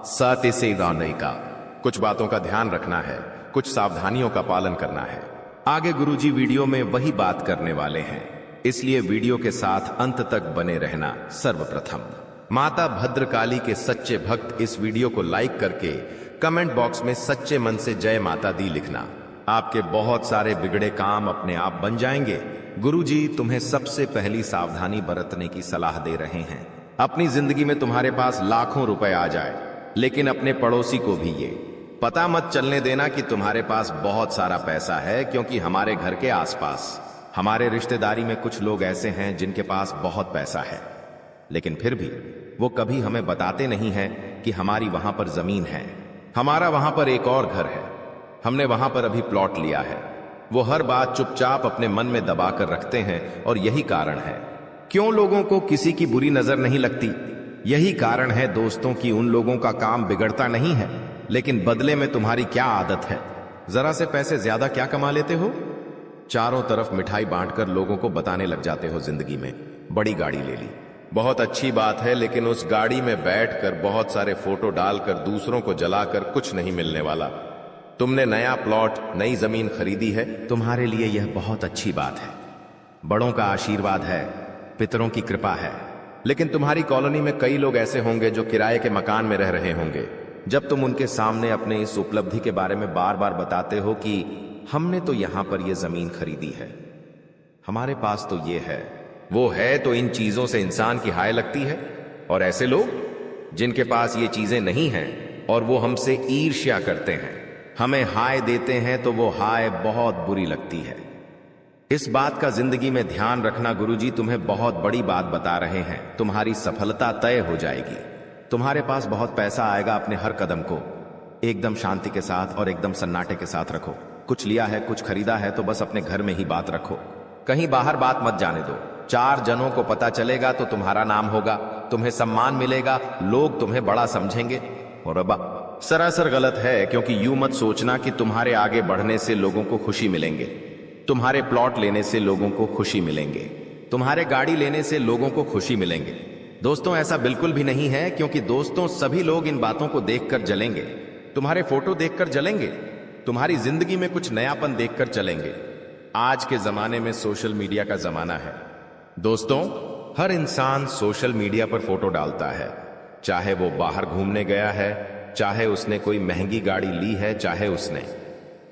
सत्य से रहने का, कुछ बातों का ध्यान रखना है, कुछ सावधानियों का पालन करना है। आगे गुरुजी वीडियो में वही बात करने वाले हैं, इसलिए वीडियो के साथ अंत तक बने रहना। सर्वप्रथम माता भद्रकाली के सच्चे भक्त इस वीडियो को लाइक करके कमेंट बॉक्स में सच्चे मन से जय माता दी लिखना। आपके बहुत सारे बिगड़े काम अपने आप बन जाएंगे। गुरुजी तुम्हें सबसे पहली सावधानी बरतने की सलाह दे रहे हैं। अपनी जिंदगी में तुम्हारे पास लाखों रुपए आ जाए, लेकिन अपने पड़ोसी को भी ये पता मत चलने देना कि तुम्हारे पास बहुत सारा पैसा है, क्योंकि हमारे घर के आसपास, हमारे रिश्तेदारी में कुछ लोग ऐसे हैं जिनके पास बहुत पैसा है, लेकिन फिर भी वो कभी हमें बताते नहीं हैं कि हमारी वहां पर जमीन है, हमारा वहां पर एक और घर है, हमने वहां पर अभी प्लॉट लिया है। वो हर बात चुपचाप अपने मन में दबा कर रखते हैं और यही कारण है क्यों लोगों को किसी की बुरी नजर नहीं लगती। यही कारण है दोस्तों कि उन लोगों का काम बिगड़ता नहीं है, लेकिन बदले में तुम्हारी क्या आदत है, जरा से पैसे ज्यादा क्या कमा लेते हो, चारों तरफ मिठाई बांटकर लोगों को बताने लग जाते हो जिंदगी में बड़ी गाड़ी ले ली। बहुत अच्छी बात है, लेकिन उस गाड़ी में बैठकर बहुत सारे फोटो डालकर दूसरों को जलाकर कुछ नहीं मिलने वाला। तुमने नया प्लॉट, नई जमीन खरीदी है, तुम्हारे लिए यह बहुत अच्छी बात है, बड़ों का आशीर्वाद है, पितरों की कृपा है। लेकिन तुम्हारी कॉलोनी में कई लोग ऐसे होंगे जो किराए के मकान में रह रहे होंगे। जब तुम उनके सामने अपने इस उपलब्धि के बारे में बार बार बताते हो कि हमने तो यहां पर यह जमीन खरीदी है, हमारे पास तो ये है, वो है, तो इन चीजों से इंसान की हाय लगती है। और ऐसे लोग जिनके पास ये चीजें नहीं हैं और वो हमसे ईर्ष्या करते हैं, हमें हाय देते हैं, तो वो हाय बहुत बुरी लगती है। इस बात का जिंदगी में ध्यान रखना। गुरुजी तुम्हें बहुत बड़ी बात बता रहे हैं, तुम्हारी सफलता तय हो जाएगी। तुम्हारे पास बहुत पैसा आएगा। अपने हर कदम को एकदम शांति के साथ और एकदम सन्नाटे के साथ रखो। कुछ लिया है, कुछ खरीदा है, तो बस अपने घर में ही बात रखो, कहीं बाहर बात मत जाने दो। 4 जनों को पता चलेगा तो तुम्हारा नाम होगा, तुम्हें सम्मान मिलेगा, लोग तुम्हें बड़ा समझेंगे। और अब्बा सरासर गलत है, क्योंकि यूं मत सोचना कि तुम्हारे आगे बढ़ने से लोगों को खुशी मिलेंगे, तुम्हारे प्लॉट लेने से लोगों को खुशी मिलेंगे, तुम्हारे गाड़ी लेने से लोगों को खुशी मिलेंगे। दोस्तों ऐसा बिल्कुल भी नहीं है, क्योंकि दोस्तों सभी लोग इन बातों को देखकर जलेंगे, तुम्हारे फोटो देखकर जलेंगे, तुम्हारी जिंदगी में कुछ नयापन देखकर चलेंगे। आज के जमाने में सोशल मीडिया का जमाना है दोस्तों। हर इंसान सोशल मीडिया पर फोटो डालता है, चाहे वो बाहर घूमने गया है, चाहे उसने कोई महंगी गाड़ी ली है, चाहे उसने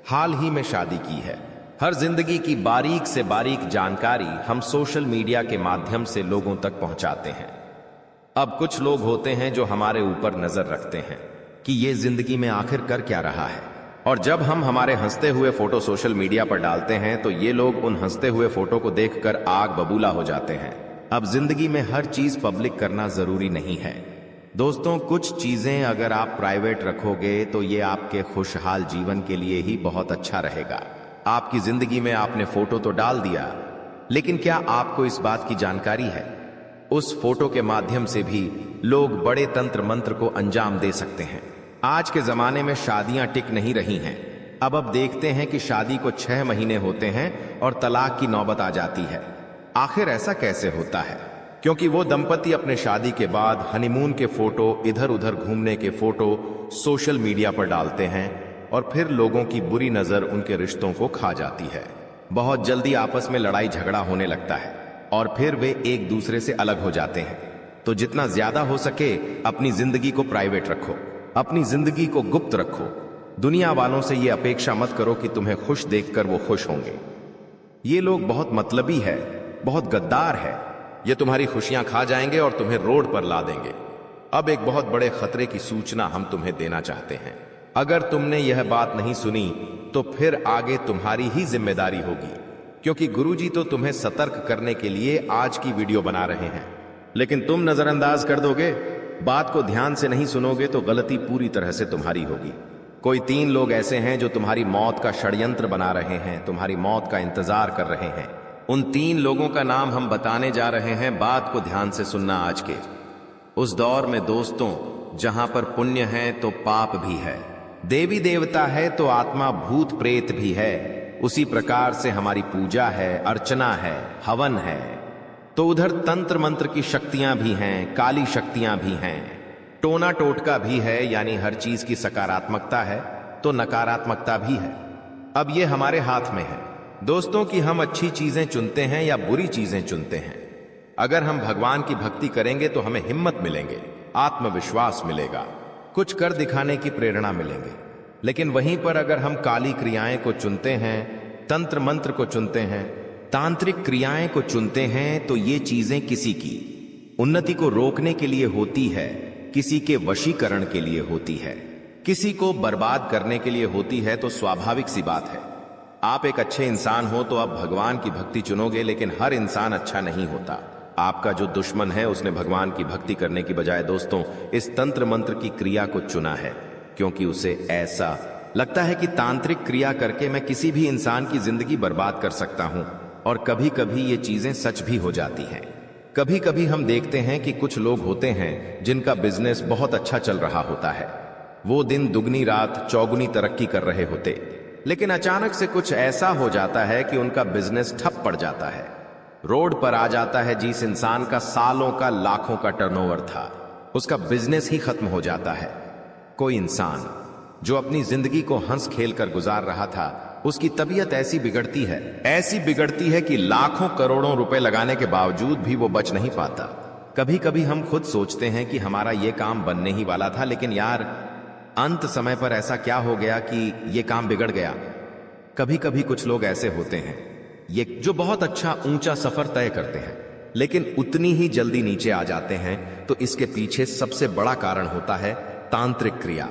हाल ही में शादी की है। हर जिंदगी की बारीक से बारीक जानकारी हम सोशल मीडिया के माध्यम से लोगों तक पहुंचाते हैं। अब कुछ लोग होते हैं जो हमारे ऊपर नजर रखते हैं कि ये जिंदगी में आखिर कर क्या रहा है, और जब हम हमारे हंसते हुए फोटो सोशल मीडिया पर डालते हैं तो ये लोग उन हंसते हुए फोटो को देखकर आग बबूला हो जाते हैं। अब जिंदगी में हर चीज पब्लिक करना जरूरी नहीं है दोस्तों। कुछ चीजें अगर आप प्राइवेट रखोगे तो ये आपके खुशहाल जीवन के लिए ही बहुत अच्छा रहेगा। आपकी जिंदगी में आपने फोटो तो डाल दिया, लेकिन क्या आपको इस बात की जानकारी है उस फोटो के माध्यम से भी लोग बड़े तंत्र मंत्र को अंजाम दे सकते हैं। आज के जमाने में शादियां टिक नहीं रही हैं। अब देखते हैं कि शादी को 6 महीने होते हैं और तलाक की नौबत आ जाती है। आखिर ऐसा कैसे होता है? क्योंकि वो दंपति अपने शादी के बाद हनीमून के फोटो, इधर उधर घूमने के फोटो सोशल मीडिया पर डालते हैं और फिर लोगों की बुरी नजर उनके रिश्तों को खा जाती है। बहुत जल्दी आपस में लड़ाई झगड़ा होने लगता है और फिर वे एक दूसरे से अलग हो जाते हैं। तो जितना ज्यादा हो सके अपनी जिंदगी को प्राइवेट रखो, अपनी जिंदगी को गुप्त रखो। दुनिया वालों से यह अपेक्षा मत करो कि तुम्हें खुश देखकर वो खुश होंगे। ये लोग बहुत मतलबी है, बहुत गद्दार है। ये तुम्हारी खुशियां खा जाएंगे और तुम्हें रोड पर ला देंगे। अब एक बहुत बड़े खतरे की सूचना हम तुम्हें देना चाहते हैं। अगर तुमने यह बात नहीं सुनी तो फिर आगे तुम्हारी ही जिम्मेदारी होगी, क्योंकि गुरुजी तो तुम्हें सतर्क करने के लिए आज की वीडियो बना रहे हैं, लेकिन तुम नजरअंदाज कर दोगे, बात को ध्यान से नहीं सुनोगे तो गलती पूरी तरह से तुम्हारी होगी। कोई 3 लोग ऐसे हैं जो तुम्हारी मौत का षड्यंत्र बना रहे हैं, तुम्हारी मौत का इंतजार कर रहे हैं। उन 3 लोगों का नाम हम बताने जा रहे हैं। बात को ध्यान से सुनना। आज के उस दौर में दोस्तों, जहां पर पुण्य है तो पाप भी है, देवी देवता है तो आत्मा भूत प्रेत भी है, उसी प्रकार से हमारी पूजा है, अर्चना है, हवन है, तो उधर तंत्र मंत्र की शक्तियां भी हैं, काली शक्तियां भी हैं, टोना टोटका भी है। यानी हर चीज की सकारात्मकता है तो नकारात्मकता भी है। अब ये हमारे हाथ में है दोस्तों कि हम अच्छी चीजें चुनते हैं या बुरी चीजें चुनते हैं। अगर हम भगवान की भक्ति करेंगे तो हमें हिम्मत मिलेंगे, आत्मविश्वास मिलेगा, कुछ कर दिखाने की प्रेरणा मिलेंगे। लेकिन वहीं पर अगर हम काली क्रियाएं को चुनते हैं, तंत्र मंत्र को चुनते हैं, तांत्रिक क्रियाएं को चुनते हैं, तो ये चीजें किसी की उन्नति को रोकने के लिए होती है, किसी के वशीकरण के लिए होती है, किसी को बर्बाद करने के लिए होती है। तो स्वाभाविक सी बात है, आप एक अच्छे इंसान हो तो आप भगवान की भक्ति चुनोगे, लेकिन हर इंसान अच्छा नहीं होता। आपका जो दुश्मन है उसने भगवान की भक्ति करने की बजाय दोस्तों इस तंत्र मंत्र की क्रिया को चुना है, क्योंकि उसे ऐसा लगता है कि तांत्रिक क्रिया करके मैं किसी भी इंसान की जिंदगी बर्बाद कर सकता हूं। और कभी कभी ये चीजें सच भी हो जाती हैं। कभी कभी हम देखते हैं कि कुछ लोग होते हैं जिनका बिजनेस बहुत अच्छा चल रहा होता है, वो दिन दुगनी रात चौगुनी तरक्की कर रहे होते, लेकिन अचानक से कुछ ऐसा हो जाता है कि उनका बिजनेस ठप पड़ जाता है। रोड पर आ जाता है जिस इंसान का सालों का लाखों का टर्नओवर था, उसका बिजनेस ही खत्म हो जाता है। कोई इंसान जो अपनी जिंदगी को हंस खेल कर गुजार रहा था, उसकी तबीयत ऐसी बिगड़ती है कि लाखों करोड़ों रुपए लगाने के बावजूद भी वो बच नहीं पाता। कभी कभी हम खुद सोचते हैं कि हमारा ये काम बनने ही वाला था, लेकिन यार अंत समय पर ऐसा क्या हो गया कि ये काम बिगड़ गया। कभी कभी कुछ लोग ऐसे होते हैं ये जो बहुत अच्छा ऊंचा सफर तय करते हैं, लेकिन उतनी ही जल्दी नीचे आ जाते हैं। तो इसके पीछे सबसे बड़ा कारण होता है तांत्रिक क्रिया,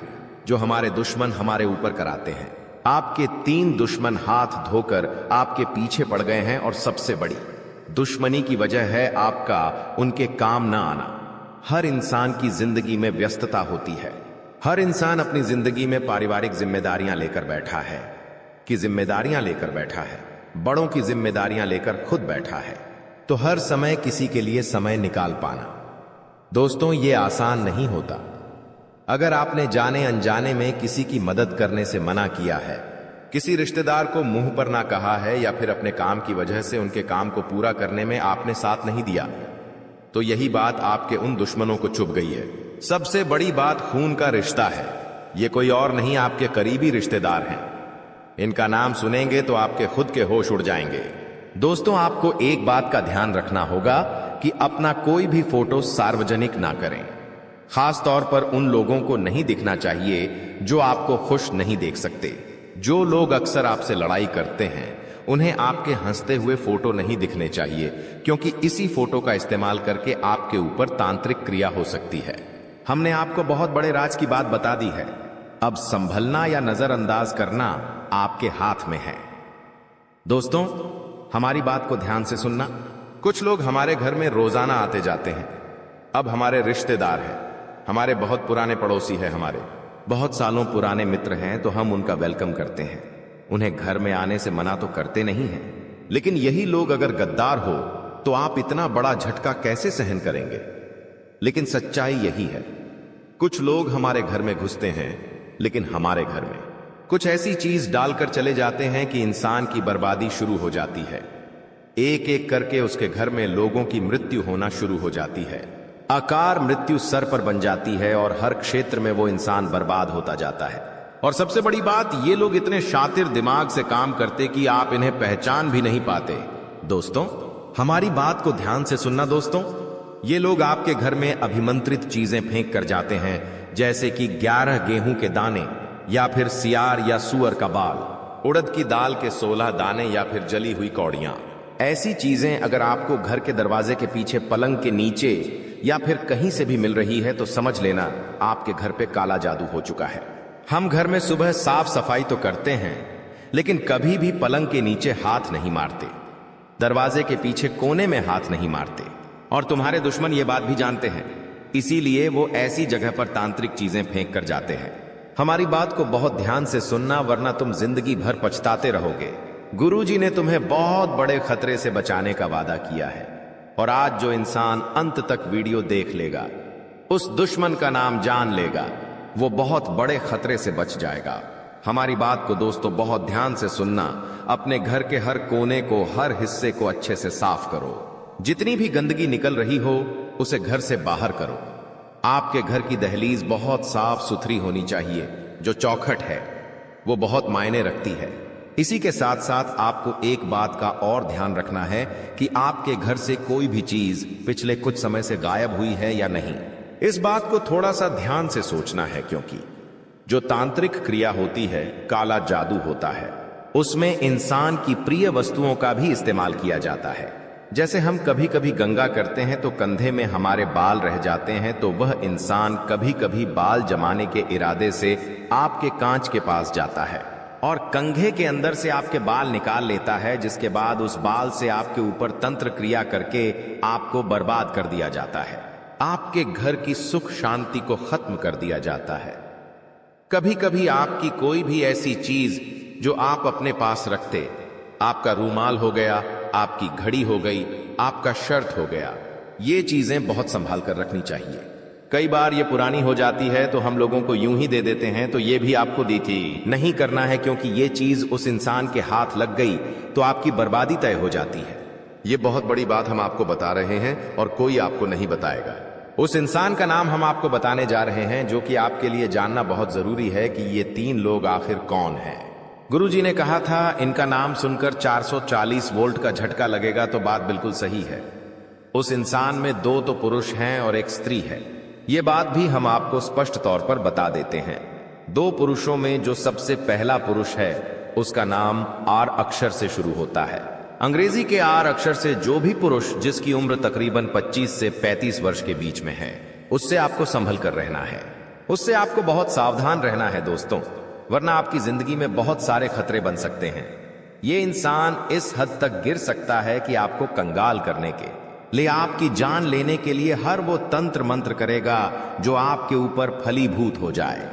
जो हमारे दुश्मन हमारे ऊपर कराते हैं। आपके 3 दुश्मन हाथ धोकर आपके पीछे पड़ गए हैं, और सबसे बड़ी दुश्मनी की वजह है आपका उनके काम ना आना। हर इंसान की जिंदगी में व्यस्तता होती है, हर इंसान अपनी जिंदगी में पारिवारिक जिम्मेदारियां लेकर बैठा है, बड़ों की जिम्मेदारियां लेकर खुद बैठा है। तो हर समय किसी के लिए समय निकाल पाना दोस्तों ये आसान नहीं होता। अगर आपने जाने अनजाने में किसी की मदद करने से मना किया है, किसी रिश्तेदार को मुंह पर ना कहा है, या फिर अपने काम की वजह से उनके काम को पूरा करने में आपने साथ नहीं दिया, तो यही बात आपके उन दुश्मनों को चुभ गई है। सबसे बड़ी बात खून का रिश्ता है। ये कोई और नहीं, आपके करीबी रिश्तेदार हैं। इनका नाम सुनेंगे तो आपके खुद के होश उड़ जाएंगे। दोस्तों आपको एक बात का ध्यान रखना होगा कि अपना कोई भी फोटो सार्वजनिक ना करें। खास तौर पर उन लोगों को नहीं दिखना चाहिए जो आपको खुश नहीं देख सकते। जो लोग अक्सर आपसे लड़ाई करते हैं उन्हें आपके हंसते हुए फोटो नहीं दिखने चाहिए, क्योंकि इसी फोटो का इस्तेमाल करके आपके ऊपर तांत्रिक क्रिया हो सकती है। हमने आपको बहुत बड़े राज की बात बता दी है। अब संभलना या नजरअंदाज करना आपके हाथ में है। दोस्तों हमारी बात को ध्यान से सुनना। कुछ लोग हमारे घर में रोजाना आते जाते हैं। अब हमारे रिश्तेदार हैं, हमारे बहुत पुराने पड़ोसी हैं, हमारे बहुत सालों पुराने मित्र हैं, तो हम उनका वेलकम करते हैं। उन्हें घर में आने से मना तो करते नहीं हैं, लेकिन यही लोग अगर गद्दार हो तो आप इतना बड़ा झटका कैसे सहन करेंगे? लेकिन सच्चाई यही है, कुछ लोग हमारे घर में घुसते हैं, लेकिन हमारे घर में कुछ ऐसी चीज डालकर चले जाते हैं कि इंसान की बर्बादी शुरू हो जाती है। एक एक करके उसके घर में लोगों की मृत्यु होना शुरू हो जाती है। आकार मृत्यु सर पर बन जाती है और हर क्षेत्र में वो इंसान बर्बाद होता जाता है। और सबसे बड़ी बात, ये लोग इतने शातिर दिमाग से काम करते कि आप इन्हें पहचान भी नहीं पाते। दोस्तों हमारी बात को ध्यान से सुनना। दोस्तों ये लोग आपके घर में अभिमंत्रित चीजें फेंक कर जाते हैं, जैसे कि 11 गेहूं के दाने, या फिर सियार या सुअर का बाल, उड़द की दाल के 16 दाने, या फिर जली हुई कौड़ियां। ऐसी चीजें अगर आपको घर के दरवाजे के पीछे, पलंग के नीचे या फिर कहीं से भी मिल रही है तो समझ लेना आपके घर पे काला जादू हो चुका है। हम घर में सुबह साफ सफाई तो करते हैं, लेकिन कभी भी पलंग के नीचे हाथ नहीं मारते, दरवाजे के पीछे कोने में हाथ नहीं मारते। और तुम्हारे दुश्मन ये बात भी जानते हैं, इसीलिए वो ऐसी जगह पर तांत्रिक चीजें फेंक कर जाते हैं। हमारी बात को बहुत ध्यान से सुनना, वरना तुम जिंदगी भर पछताते रहोगे। गुरुजी ने तुम्हें बहुत बड़े खतरे से बचाने का वादा किया है, और आज जो इंसान अंत तक वीडियो देख लेगा, उस दुश्मन का नाम जान लेगा, वो बहुत बड़े खतरे से बच जाएगा। हमारी बात को दोस्तों बहुत ध्यान से सुनना। अपने घर के हर कोने को, हर हिस्से को अच्छे से साफ करो। जितनी भी गंदगी निकल रही हो उसे घर से बाहर करो। आपके घर की दहलीज बहुत साफ सुथरी होनी चाहिए। जो चौखट है वो बहुत मायने रखती है। इसी के साथ साथ आपको एक बात का और ध्यान रखना है कि आपके घर से कोई भी चीज पिछले कुछ समय से गायब हुई है या नहीं। इस बात को थोड़ा सा ध्यान से सोचना है, क्योंकि जो तांत्रिक क्रिया होती है, काला जादू होता है, उसमें इंसान की प्रिय वस्तुओं का भी इस्तेमाल किया जाता है। जैसे हम कभी कभी गंगा करते हैं तो कंधे में हमारे बाल रह जाते हैं, तो वह इंसान कभी कभी बाल जमाने के इरादे से आपके कांच के पास जाता है और कंघे के अंदर से आपके बाल निकाल लेता है, जिसके बाद उस बाल से आपके ऊपर तंत्र क्रिया करके आपको बर्बाद कर दिया जाता है। आपके घर की सुख शांति को खत्म कर दिया जाता है। कभी कभी आपकी कोई भी ऐसी चीज जो आप अपने पास रखते, आपका रूमाल हो गया, आपकी घड़ी हो गई, आपका शर्ट हो गया, ये चीजें बहुत संभाल कर रखनी चाहिए। कई बार ये पुरानी हो जाती है तो हम लोगों को यूं ही दे देते हैं, तो ये भी आपको दी थी। नहीं करना है, क्योंकि ये चीज उस इंसान के हाथ लग गई तो आपकी बर्बादी तय हो जाती है। ये बहुत बड़ी बात हम आपको बता रहे हैं और कोई आपको नहीं बताएगा। उस इंसान का नाम हम आपको बताने जा रहे हैं, जो कि आपके लिए जानना बहुत जरूरी है कि ये 3 लोग आखिर कौन हैं। गुरुजी ने कहा था इनका नाम सुनकर 440 वोल्ट का झटका लगेगा, तो बात बिल्कुल सही है। उस इंसान में 2 तो पुरुष हैं और 1 स्त्री है। ये बात भी हम आपको स्पष्ट तौर पर बता देते हैं। 2 पुरुषों में जो सबसे पहला पुरुष है उसका नाम आर अक्षर से शुरू होता है। अंग्रेजी के आर अक्षर से जो भी पुरुष जिसकी उम्र तकरीबन 25 से 35 वर्ष के बीच में है, उससे आपको संभल कर रहना है। उससे आपको बहुत सावधान रहना है दोस्तों, वरना आपकी जिंदगी में बहुत सारे खतरे बन सकते हैं। ये इंसान इस हद तक गिर सकता है कि आपको कंगाल करने के लिए, आपकी जान लेने के लिए हर वो तंत्र मंत्र करेगा जो आपके ऊपर फलीभूत हो जाए।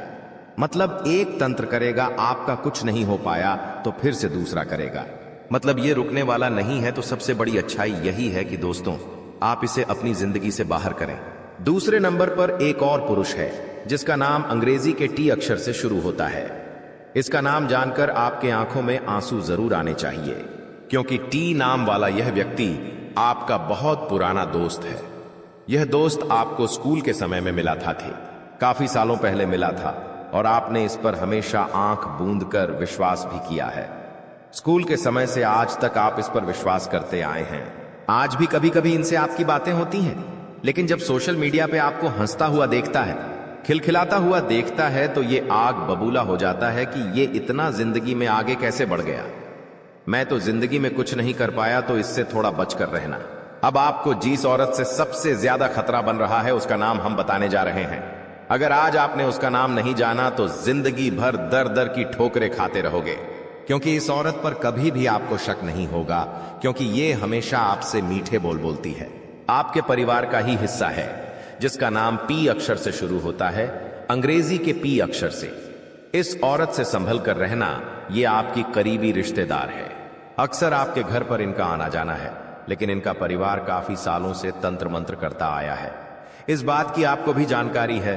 मतलब एक तंत्र करेगा, आपका कुछ नहीं हो पाया तो फिर से दूसरा करेगा। मतलब ये रुकने वाला नहीं है, तो सबसे बड़ी अच्छाई यही है कि दोस्तों आप इसे अपनी जिंदगी से बाहर करें। दूसरे नंबर पर एक और पुरुष है जिसका नाम अंग्रेजी के टी अक्षर से शुरू होता है। इसका नाम जानकर आपके आंखों में आंसू जरूर आने चाहिए, क्योंकि टी नाम वाला यह व्यक्ति आपका बहुत पुराना दोस्त है। यह दोस्त आपको स्कूल के समय में मिला था, काफी सालों पहले मिला था, और आपने इस पर हमेशा आंख बूंद कर विश्वास भी किया है। स्कूल के समय से आज तक आप इस पर विश्वास करते आए हैं। आज भी कभी कभी इनसे आपकी बातें होती हैं, लेकिन जब सोशल मीडिया पे आपको हंसता हुआ देखता है, खिलखिलाता हुआ देखता है, तो ये आग बबूला हो जाता है कि ये इतना जिंदगी में आगे कैसे बढ़ गया। मैं तो जिंदगी में कुछ नहीं कर पाया, तो इससे थोड़ा बचकर रहना। अब आपको जिस औरत से सबसे ज्यादा खतरा बन रहा है उसका नाम हम बताने जा रहे हैं। अगर आज आपने उसका नाम नहीं जाना तो जिंदगी भर दर दर की ठोकरें खाते रहोगे, क्योंकि इस औरत पर कभी भी आपको शक नहीं होगा, क्योंकि ये हमेशा आपसे मीठे बोल बोलती है। आपके परिवार का ही हिस्सा है, जिसका नाम पी अक्षर से शुरू होता है, अंग्रेजी के पी अक्षर से। इस औरत से संभल कर रहना, ये आपकी करीबी रिश्तेदार है। अक्सर आपके घर पर इनका आना जाना है, लेकिन इनका परिवार काफी सालों से तंत्र मंत्र करता आया है। इस बात की आपको भी जानकारी है,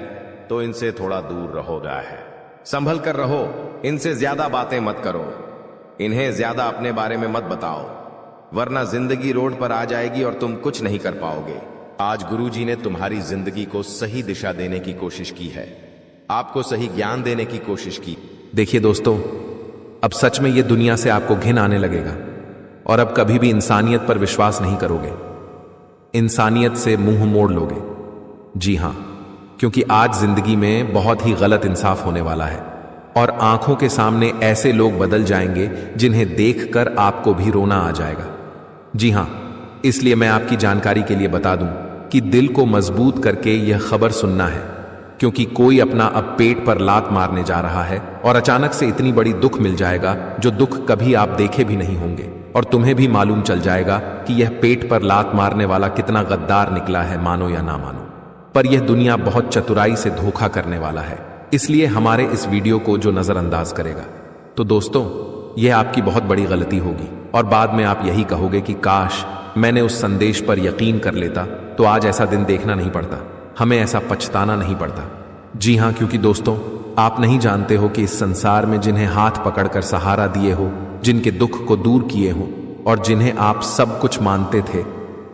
तो इनसे थोड़ा दूर रहोगा है। संभल कर रहो, इनसे ज्यादा बातें मत करो, इन्हें ज्यादा अपने बारे में मत बताओ, वरना जिंदगी रोड पर आ जाएगी और तुम कुछ नहीं कर पाओगे। आज गुरुजी ने तुम्हारी जिंदगी को सही दिशा देने की कोशिश की है, आपको सही ज्ञान देने की कोशिश की। देखिए दोस्तों, अब सच में ये दुनिया से आपको घिन आने लगेगा और अब कभी भी इंसानियत पर विश्वास नहीं करोगे, इंसानियत से मुंह मोड़ लोगे। जी हां, क्योंकि आज जिंदगी में बहुत ही गलत इंसाफ होने वाला है और आंखों के सामने ऐसे लोग बदल जाएंगे जिन्हें देखकर आपको भी रोना आ जाएगा। जी हां, इसलिए मैं आपकी जानकारी के लिए बता दूं कि दिल को मजबूत करके यह खबर सुनना है, क्योंकि कोई अपना अब पेट पर लात मारने जा रहा है और अचानक से इतनी बड़ी दुख मिल जाएगा जो दुख कभी आप देखे भी नहीं होंगे, और तुम्हें भी मालूम चल जाएगा कि यह पेट पर लात मारने वाला कितना गद्दार निकला है, मानो या ना मानो। पर यह दुनिया बहुत चतुराई से धोखा करने वाला है, इसलिए हमारे इस वीडियो को जो नजरअंदाज करेगा, तो दोस्तों यह आपकी बहुत बड़ी गलती होगी और बाद में आप यही कहोगे कि काश मैंने उस संदेश पर यकीन कर लेता तो आज ऐसा दिन देखना नहीं पड़ता, हमें ऐसा पछताना नहीं पड़ता। जी हां, क्योंकि दोस्तों आप नहीं जानते हो कि इस संसार में जिन्हें हाथ पकड़कर सहारा दिए हो, जिनके दुख को दूर किए हो और जिन्हें आप सब कुछ मानते थे,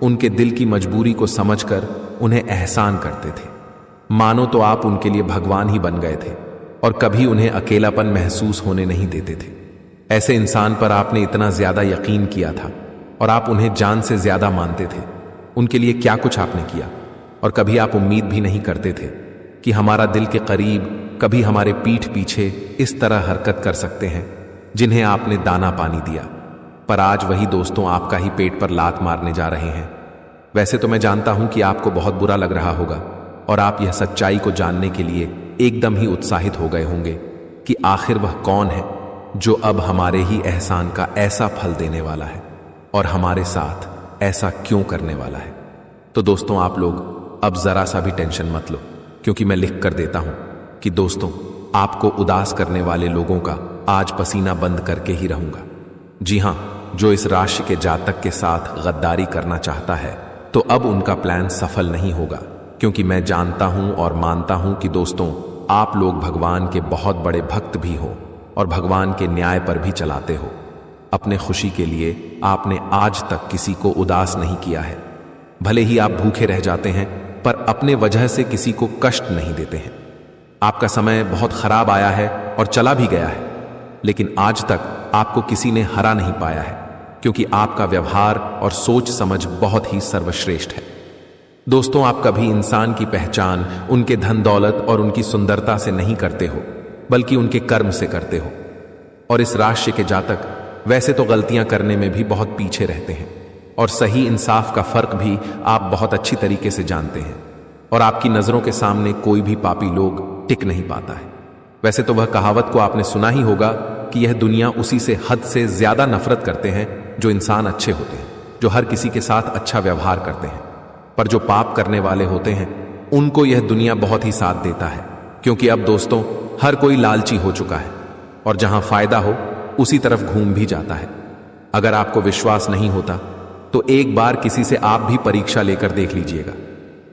उनके दिल की मजबूरी को समझकर उन्हें एहसान करते थे। मानो तो आप उनके लिए भगवान ही बन गए थे और कभी उन्हें अकेलापन महसूस होने नहीं देते थे। ऐसे इंसान पर आपने इतना ज्यादा यकीन किया था और आप उन्हें जान से ज्यादा मानते थे। उनके लिए क्या कुछ आपने किया, और कभी आप उम्मीद भी नहीं करते थे कि हमारा दिल के करीब कभी हमारे पीठ पीछे इस तरह हरकत कर सकते हैं जिन्हें आपने दाना पानी दिया। पर आज वही दोस्तों आपका ही पेट पर लात मारने जा रहे हैं। वैसे तो मैं जानता हूं कि आपको बहुत बुरा लग रहा होगा और आप यह सच्चाई को जानने के लिए एकदम ही उत्साहित हो गए होंगे कि आखिर वह कौन है जो अब हमारे ही एहसान का ऐसा फल देने वाला है और हमारे साथ ऐसा क्यों करने वाला है। तो दोस्तों आप लोग अब जरा सा भी टेंशन मत लो, क्योंकि मैं लिख कर देता हूं कि दोस्तों आपको उदास करने वाले लोगों का आज पसीना बंद करके ही रहूंगा। जी हां, जो इस राशि के जातक के साथ गद्दारी करना चाहता है, तो अब उनका प्लान सफल नहीं होगा, क्योंकि मैं जानता हूं और मानता हूं कि दोस्तों आप लोग भगवान के बहुत बड़े भक्त भी हो और भगवान के न्याय पर भी चलाते हो। अपने खुशी के लिए आपने आज तक किसी को उदास नहीं किया है। भले ही आप भूखे रह जाते हैं, पर अपने वजह से किसी को कष्ट नहीं देते हैं। आपका समय बहुत खराब आया है और चला भी गया है, लेकिन आज तक आपको किसी ने हरा नहीं पाया है, क्योंकि आपका व्यवहार और सोच समझ बहुत ही सर्वश्रेष्ठ है। दोस्तों आप कभी इंसान की पहचान उनके धन दौलत और उनकी सुंदरता से नहीं करते हो, बल्कि उनके कर्म से करते हो। और इस राशि के जातक वैसे तो गलतियां करने में भी बहुत पीछे रहते हैं और सही इंसाफ का फर्क भी आप बहुत अच्छी तरीके से जानते हैं, और आपकी नजरों के सामने कोई भी पापी लोग टिक नहीं पाता है। वैसे तो वह कहावत को आपने सुना ही होगा कि यह दुनिया उसी से हद से ज्यादा नफरत करते हैं जो इंसान अच्छे होते हैं, जो हर किसी के साथ अच्छा व्यवहार करते हैं। पर जो पाप करने वाले होते हैं उनको यह दुनिया बहुत ही साथ देता है, क्योंकि अब दोस्तों हर कोई लालची हो चुका है और जहां फायदा हो उसी तरफ घूम भी जाता है। अगर आपको विश्वास नहीं होता तो एक बार किसी से आप भी परीक्षा लेकर देख लीजिएगा।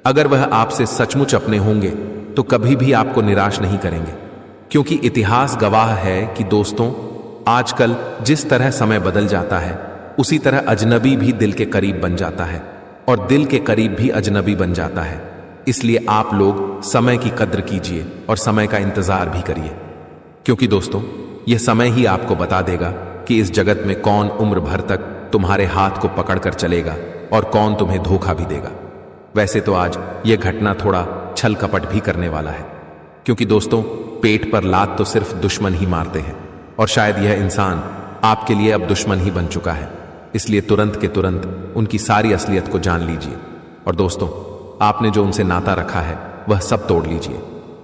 अगर वह आपसे सचमुच अपने होंगे तो कभी भी आपको निराश नहीं करेंगे, क्योंकि इतिहास गवाह है कि दोस्तों, आजकल जिस तरह समय बदल जाता है उसी तरह अजनबी भी दिल के करीब बन जाता है और दिल के करीब भी अजनबी बन जाता है। इसलिए आप लोग समय की कद्र कीजिए और समय का इंतजार भी करिए, क्योंकि दोस्तों, यह समय ही आपको बता देगा कि इस जगत में कौन उम्र भर तक तुम्हारे हाथ को पकड़कर चलेगा और कौन तुम्हें धोखा भी देगा। वैसे तो आज यह घटना थोड़ा छल कपट भी करने वाला है, क्योंकि दोस्तों, पेट पर लात तो सिर्फ दुश्मन ही मारते हैं और शायद यह इंसान आपके लिए अब दुश्मन ही बन चुका है। इसलिए तुरंत के तुरंत उनकी सारी असलियत को जान लीजिए और दोस्तों, आपने जो उनसे नाता रखा है वह सब तोड़ लीजिए,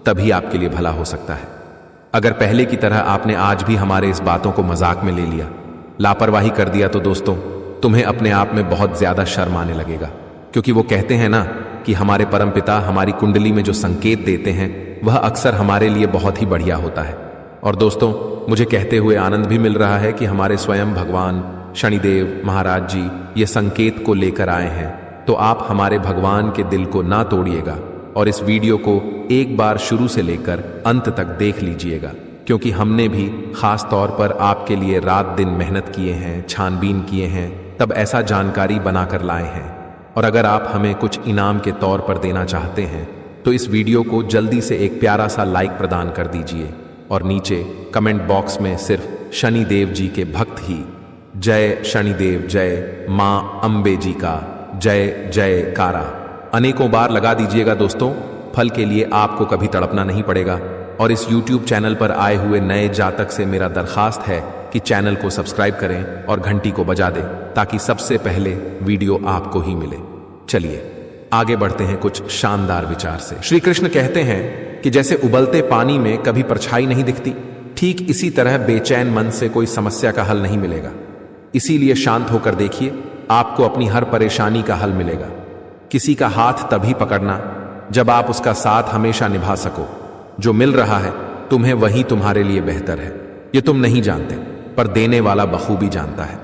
तभी आपके लिए भला हो सकता है। अगर पहले की तरह आपने आज भी हमारे इस बातों को मजाक में ले लिया, लापरवाही कर दिया, तो दोस्तों, तुम्हें अपने आप में बहुत ज्यादा शर्म आने लगेगा, क्योंकि वो कहते हैं ना कि हमारे परमपिता हमारी कुंडली में जो संकेत देते हैं वह अक्सर हमारे लिए बहुत ही बढ़िया होता है। और दोस्तों, मुझे कहते हुए आनंद भी मिल रहा है कि हमारे स्वयं भगवान शनिदेव महाराज जी ये संकेत को लेकर आए हैं। तो आप हमारे भगवान के दिल को ना तोड़िएगा और इस वीडियो को एक बार शुरू से लेकर अंत तक देख लीजिएगा, क्योंकि हमने भी खास तौर पर आपके लिए रात दिन मेहनत किए हैं, छानबीन किए हैं, तब ऐसा जानकारी बनाकर लाए हैं। और अगर आप हमें कुछ इनाम के तौर पर देना चाहते हैं तो इस वीडियो को जल्दी से एक प्यारा सा लाइक प्रदान कर दीजिए और नीचे कमेंट बॉक्स में सिर्फ शनिदेव जी के भक्त ही जय शनिदेव, जय मां अंबे जी का जय जयकारा अनेकों बार लगा दीजिएगा। दोस्तों, फल के लिए आपको कभी तड़पना नहीं पड़ेगा। और इस YouTube चैनल पर आए हुए नए जातक से मेरा दरखास्त है कि चैनल को सब्सक्राइब करें और घंटी को बजा दें, ताकि सबसे पहले वीडियो आपको ही मिले। चलिए आगे बढ़ते हैं कुछ शानदार विचार से। श्री कृष्ण कहते हैं कि जैसे उबलते पानी में कभी परछाई नहीं दिखती, ठीक इसी तरह बेचैन मन से कोई समस्या का हल नहीं मिलेगा। इसीलिए शांत होकर देखिए, आपको अपनी हर परेशानी का हल मिलेगा। किसी का हाथ तभी पकड़ना जब आप उसका साथ हमेशा निभा सको। जो मिल रहा है तुम्हें वही तुम्हारे लिए बेहतर है। ये तुम नहीं जानते, पर देने वाला बखूबी जानता है।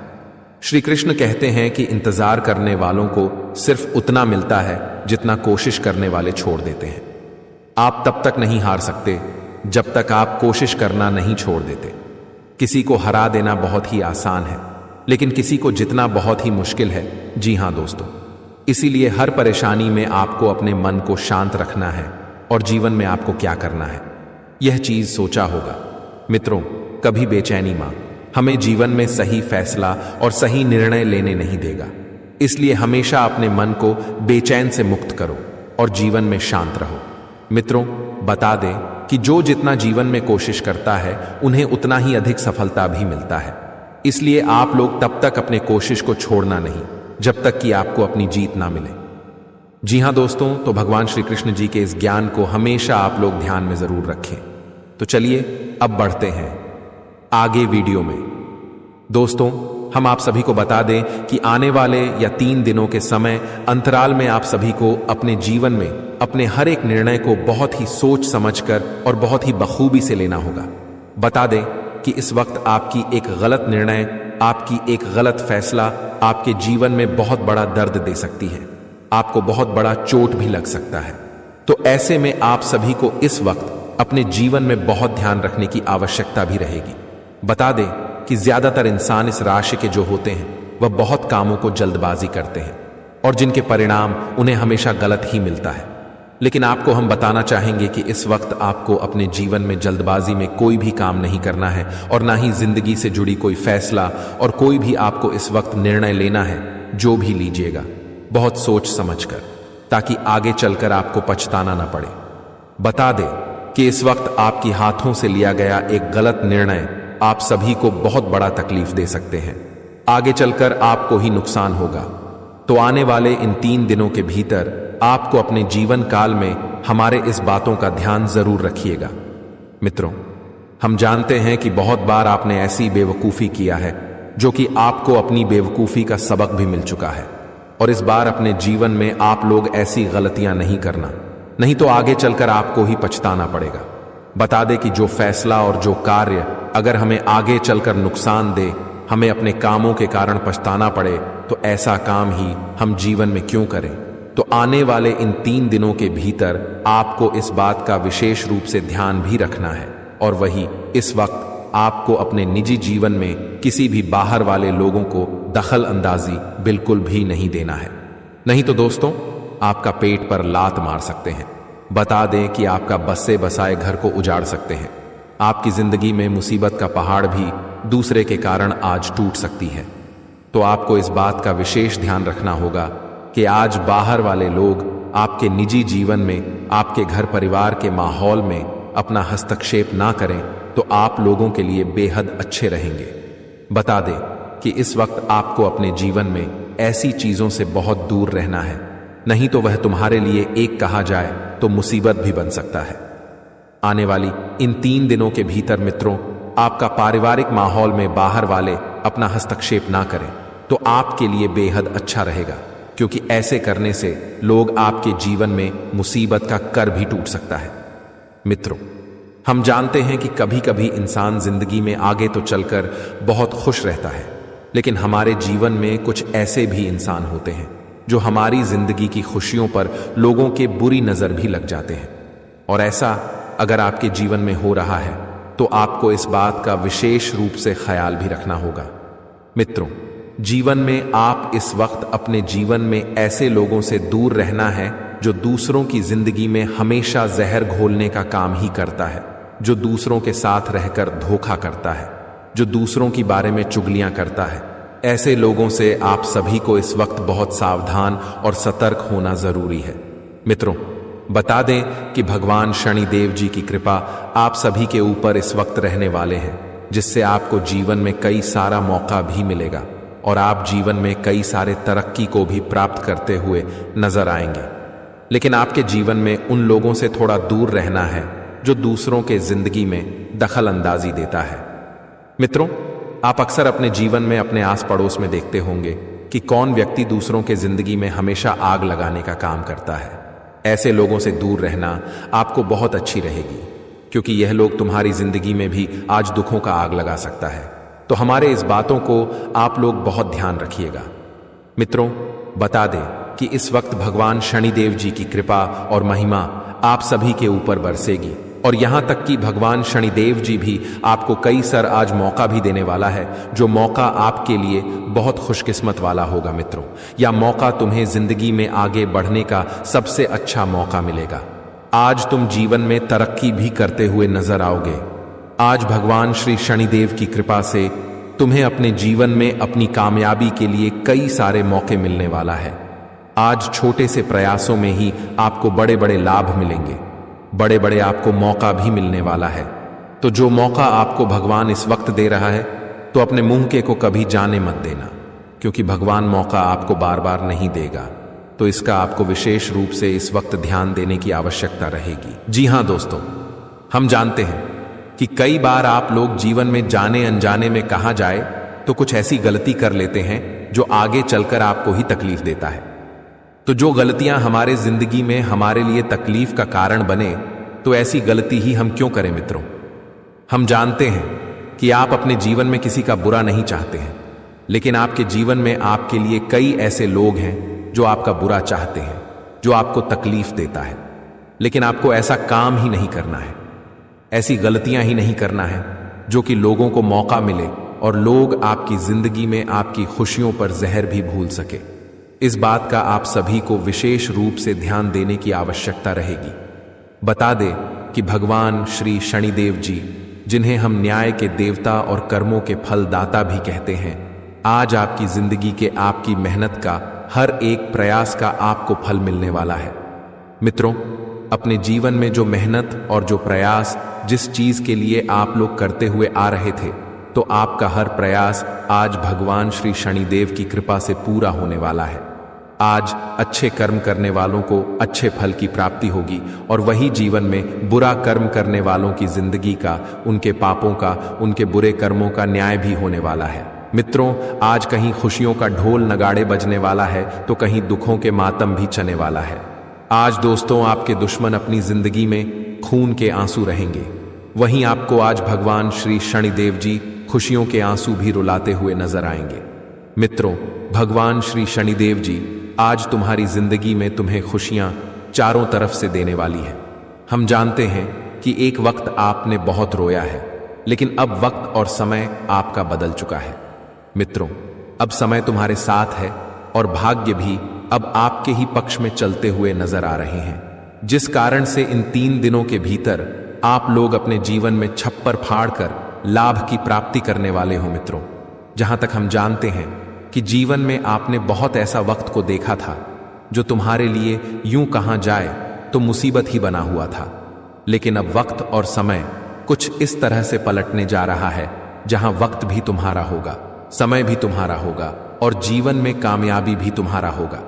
श्री कृष्ण कहते हैं कि इंतजार करने वालों को सिर्फ उतना मिलता है जितना कोशिश करने वाले छोड़ देते हैं। आप तब तक नहीं हार सकते जब तक आप कोशिश करना नहीं छोड़ देते। किसी को हरा देना बहुत ही आसान है, लेकिन किसी को जितना बहुत ही मुश्किल है। जी हां दोस्तों, इसीलिए हर परेशानी में आपको अपने मन को शांत रखना है और जीवन में आपको क्या करना है यह चीज सोचा होगा। मित्रों, कभी बेचैनी मां हमें जीवन में सही फैसला और सही निर्णय लेने नहीं देगा। इसलिए हमेशा अपने मन को बेचैन से मुक्त करो और जीवन में शांत रहो। मित्रों, बता दें कि जो जितना जीवन में कोशिश करता है उन्हें उतना ही अधिक सफलता भी मिलता है। इसलिए आप लोग तब तक अपने कोशिश को छोड़ना नहीं जब तक कि आपको अपनी जीत ना मिले। जी हां दोस्तों, तो भगवान श्री कृष्ण जी के इस ज्ञान को हमेशा आप लोग ध्यान में जरूर रखें। तो चलिए अब बढ़ते हैं आगे वीडियो में। दोस्तों, हम आप सभी को बता दें कि आने वाले या 3 दिनों के समय अंतराल में आप सभी को अपने जीवन में अपने हर एक निर्णय को बहुत ही सोच समझकर और बहुत ही बखूबी से लेना होगा। बता दें कि इस वक्त आपकी एक गलत निर्णय, आपकी एक गलत फैसला आपके जीवन में बहुत बड़ा दर्द दे सकती है, आपको बहुत बड़ा चोट भी लग सकता है। तो ऐसे में आप सभी को इस वक्त अपने जीवन में बहुत ध्यान रखने की आवश्यकता भी रहेगी। बता दें कि ज्यादातर इंसान इस राशि के जो होते हैं वह बहुत कामों को जल्दबाजी करते हैं और जिनके परिणाम उन्हें हमेशा गलत ही मिलता है। लेकिन आपको हम बताना चाहेंगे कि इस वक्त आपको अपने जीवन में जल्दबाजी में कोई भी काम नहीं करना है और ना ही जिंदगी से जुड़ी कोई फैसला और कोई भी आपको इस वक्त निर्णय लेना है। जो भी लीजिएगा बहुत सोच समझकर, ताकि आगे चलकर आपको पछताना ना पड़े। बता दें कि इस वक्त आपके हाथों से लिया गया एक गलत निर्णय आप सभी को बहुत बड़ा तकलीफ दे सकते हैं। आगे चलकर आपको ही नुकसान होगा। तो आने वाले इन 3 दिनों के भीतर आपको अपने जीवन काल में हमारे इस बातों का ध्यान जरूर रखिएगा। मित्रों, हम जानते हैं कि बहुत बार आपने ऐसी बेवकूफ़ी किया है जो कि आपको अपनी बेवकूफ़ी का सबक भी मिल चुका है, और इस बार अपने जीवन में आप लोग ऐसी गलतियां नहीं करना, नहीं तो आगे चलकर आपको ही पछताना पड़ेगा। बता दे कि जो फैसला और जो कार्य अगर हमें आगे चलकर नुकसान दे हमें अपने कामों के कारण पछताना पड़े तो ऐसा काम ही हम जीवन में क्यों करें। तो आने वाले इन 3 दिनों के भीतर आपको इस बात का विशेष रूप से ध्यान भी रखना है, और वही इस वक्त आपको अपने निजी जीवन में किसी भी बाहर वाले लोगों को दखल अंदाजी बिल्कुल भी नहीं देना है। नहीं तो दोस्तों, आपका पेट पर लात मार सकते हैं। बता दें कि आपका बसे बसाए घर को उजाड़ सकते हैं। आपकी जिंदगी में मुसीबत का पहाड़ भी दूसरे के कारण आज टूट सकती है। तो आपको इस बात का विशेष ध्यान रखना होगा कि आज बाहर वाले लोग आपके निजी जीवन में, आपके घर परिवार के माहौल में अपना हस्तक्षेप ना करें तो आप लोगों के लिए बेहद अच्छे रहेंगे। बता दें कि इस वक्त आपको अपने जीवन में ऐसी चीजों से बहुत दूर रहना है, नहीं तो वह तुम्हारे लिए एक कहा जाए तो मुसीबत भी बन सकता है। आने वाली इन 3 दिनों के भीतर मित्रों, आपका पारिवारिक माहौल में बाहर वाले अपना हस्तक्षेप ना करें तो आपके लिए बेहद अच्छा रहेगा, क्योंकि ऐसे करने से लोग आपके जीवन में मुसीबत का कर भी टूट सकता है। मित्रों, हम जानते हैं कि कभी कभी इंसान जिंदगी में आगे तो चलकर बहुत खुश रहता है, लेकिन हमारे जीवन में कुछ ऐसे भी इंसान होते हैं जो हमारी जिंदगी की खुशियों पर लोगों के बुरी नजर भी लग जाते हैं। और ऐसा अगर आपके जीवन में हो रहा है तो आपको इस बात का विशेष रूप से ख्याल भी रखना होगा। मित्रों, जीवन में आप इस वक्त अपने जीवन में ऐसे लोगों से दूर रहना है जो दूसरों की जिंदगी में हमेशा जहर घोलने का काम ही करता है, जो दूसरों के साथ रहकर धोखा करता है, जो दूसरों की बारे में चुगलियां करता है। ऐसे लोगों से आप सभी को इस वक्त बहुत सावधान और सतर्क होना जरूरी है। मित्रों, बता दें कि भगवान शनिदेव जी की कृपा आप सभी के ऊपर इस वक्त रहने वाले हैं, जिससे आपको जीवन में कई सारा मौका भी मिलेगा और आप जीवन में कई सारे तरक्की को भी प्राप्त करते हुए नजर आएंगे। लेकिन आपके जीवन में उन लोगों से थोड़ा दूर रहना है जो दूसरों के जिंदगी में दखल अंदाजी देता है। मित्रों, आप अक्सर अपने जीवन में अपने आस पड़ोस में देखते होंगे कि कौन व्यक्ति दूसरों के जिंदगी में हमेशा आग लगाने का काम करता है। ऐसे लोगों से दूर रहना आपको बहुत अच्छी रहेगी, क्योंकि यह लोग तुम्हारी जिंदगी में भी आज दुखों का आग लगा सकता है। तो हमारे इस बातों को आप लोग बहुत ध्यान रखिएगा। मित्रों, बता दें कि इस वक्त भगवान शनिदेव जी की कृपा और महिमा आप सभी के ऊपर बरसेगी, और यहां तक कि भगवान शनिदेव जी भी आपको कई सार आज मौका भी देने वाला है, जो मौका आपके लिए बहुत खुशकिस्मत वाला होगा। मित्रों, या मौका तुम्हें जिंदगी में आगे बढ़ने का सबसे अच्छा मौका मिलेगा। आज तुम जीवन में तरक्की भी करते हुए नजर आओगे। आज भगवान श्री शनिदेव की कृपा से तुम्हें अपने जीवन में अपनी कामयाबी के लिए कई सारे मौके मिलने वाला है। आज छोटे से प्रयासों में ही आपको बड़े बड़े लाभ मिलेंगे, बड़े बड़े आपको मौका भी मिलने वाला है। तो जो मौका आपको भगवान इस वक्त दे रहा है, तो अपने मुंह के को कभी जाने मत देना, क्योंकि भगवान मौका आपको बार बार नहीं देगा। तो इसका आपको विशेष रूप से इस वक्त ध्यान देने की आवश्यकता रहेगी। जी हां दोस्तों, हम जानते हैं कि कई बार आप लोग जीवन में जाने अनजाने में कहा जाए तो कुछ ऐसी गलती कर लेते हैं जो आगे चलकर आपको ही तकलीफ देता है। तो जो गलतियां हमारे जिंदगी में हमारे लिए तकलीफ का कारण बने, तो ऐसी गलती ही हम क्यों करें। मित्रों, हम जानते हैं कि आप अपने जीवन में किसी का बुरा नहीं चाहते हैं, लेकिन आपके जीवन में आपके लिए कई ऐसे लोग हैं जो आपका बुरा चाहते हैं, जो आपको तकलीफ देता है, लेकिन आपको ऐसा काम ही नहीं करना है, ऐसी गलतियां ही नहीं करना है जो कि लोगों को मौका मिले और लोग आपकी जिंदगी में आपकी खुशियों पर जहर भी भूल सके। इस बात का आप सभी को विशेष रूप से ध्यान देने की आवश्यकता रहेगी। बता दें कि भगवान श्री शनिदेव जी, जिन्हें हम न्याय के देवता और कर्मों के फलदाता भी कहते हैं, आज आपकी जिंदगी के आपकी मेहनत का हर एक प्रयास का आपको फल मिलने वाला है। मित्रों, अपने जीवन में जो मेहनत और जो प्रयास जिस चीज के लिए आप लोग करते हुए आ रहे थे, तो आपका हर प्रयास आज भगवान श्री शनिदेव की कृपा से पूरा होने वाला है। आज अच्छे कर्म करने वालों को अच्छे फल की प्राप्ति होगी, और वही जीवन में बुरा कर्म करने वालों की जिंदगी का, उनके पापों का, उनके बुरे कर्मों का न्याय भी होने वाला है। मित्रों, आज कहीं खुशियों का ढोल नगाड़े बजने वाला है तो कहीं दुखों के मातम भी चने वाला है। आज दोस्तों, आपके दुश्मन अपनी जिंदगी में खून के आंसू रहेंगे, वहीं आपको आज भगवान श्री शनिदेव जी खुशियों के आंसू भी रुलाते हुए नजर आएंगे। मित्रों, भगवान श्री शनिदेव जी आज तुम्हारी जिंदगी में तुम्हें खुशियां चारों तरफ से देने वाली है। हम जानते हैं कि एक वक्त आपने बहुत रोया है, लेकिन अब वक्त और समय आपका बदल चुका है। मित्रों, अब समय तुम्हारे साथ है और भाग्य भी अब आपके ही पक्ष में चलते हुए नजर आ रहे हैं, जिस कारण से इन 3 दिनों के भीतर आप लोग अपने जीवन में छप्पर फाड़कर लाभ की प्राप्ति करने वाले हो। मित्रों, जहां तक हम जानते हैं कि जीवन में आपने बहुत ऐसा वक्त को देखा था जो तुम्हारे लिए यूं कहा जाए तो मुसीबत ही बना हुआ था, लेकिन अब वक्त और समय कुछ इस तरह से पलटने जा रहा है जहां वक्त भी तुम्हारा होगा, समय भी तुम्हारा होगा और जीवन में कामयाबी भी तुम्हारा होगा।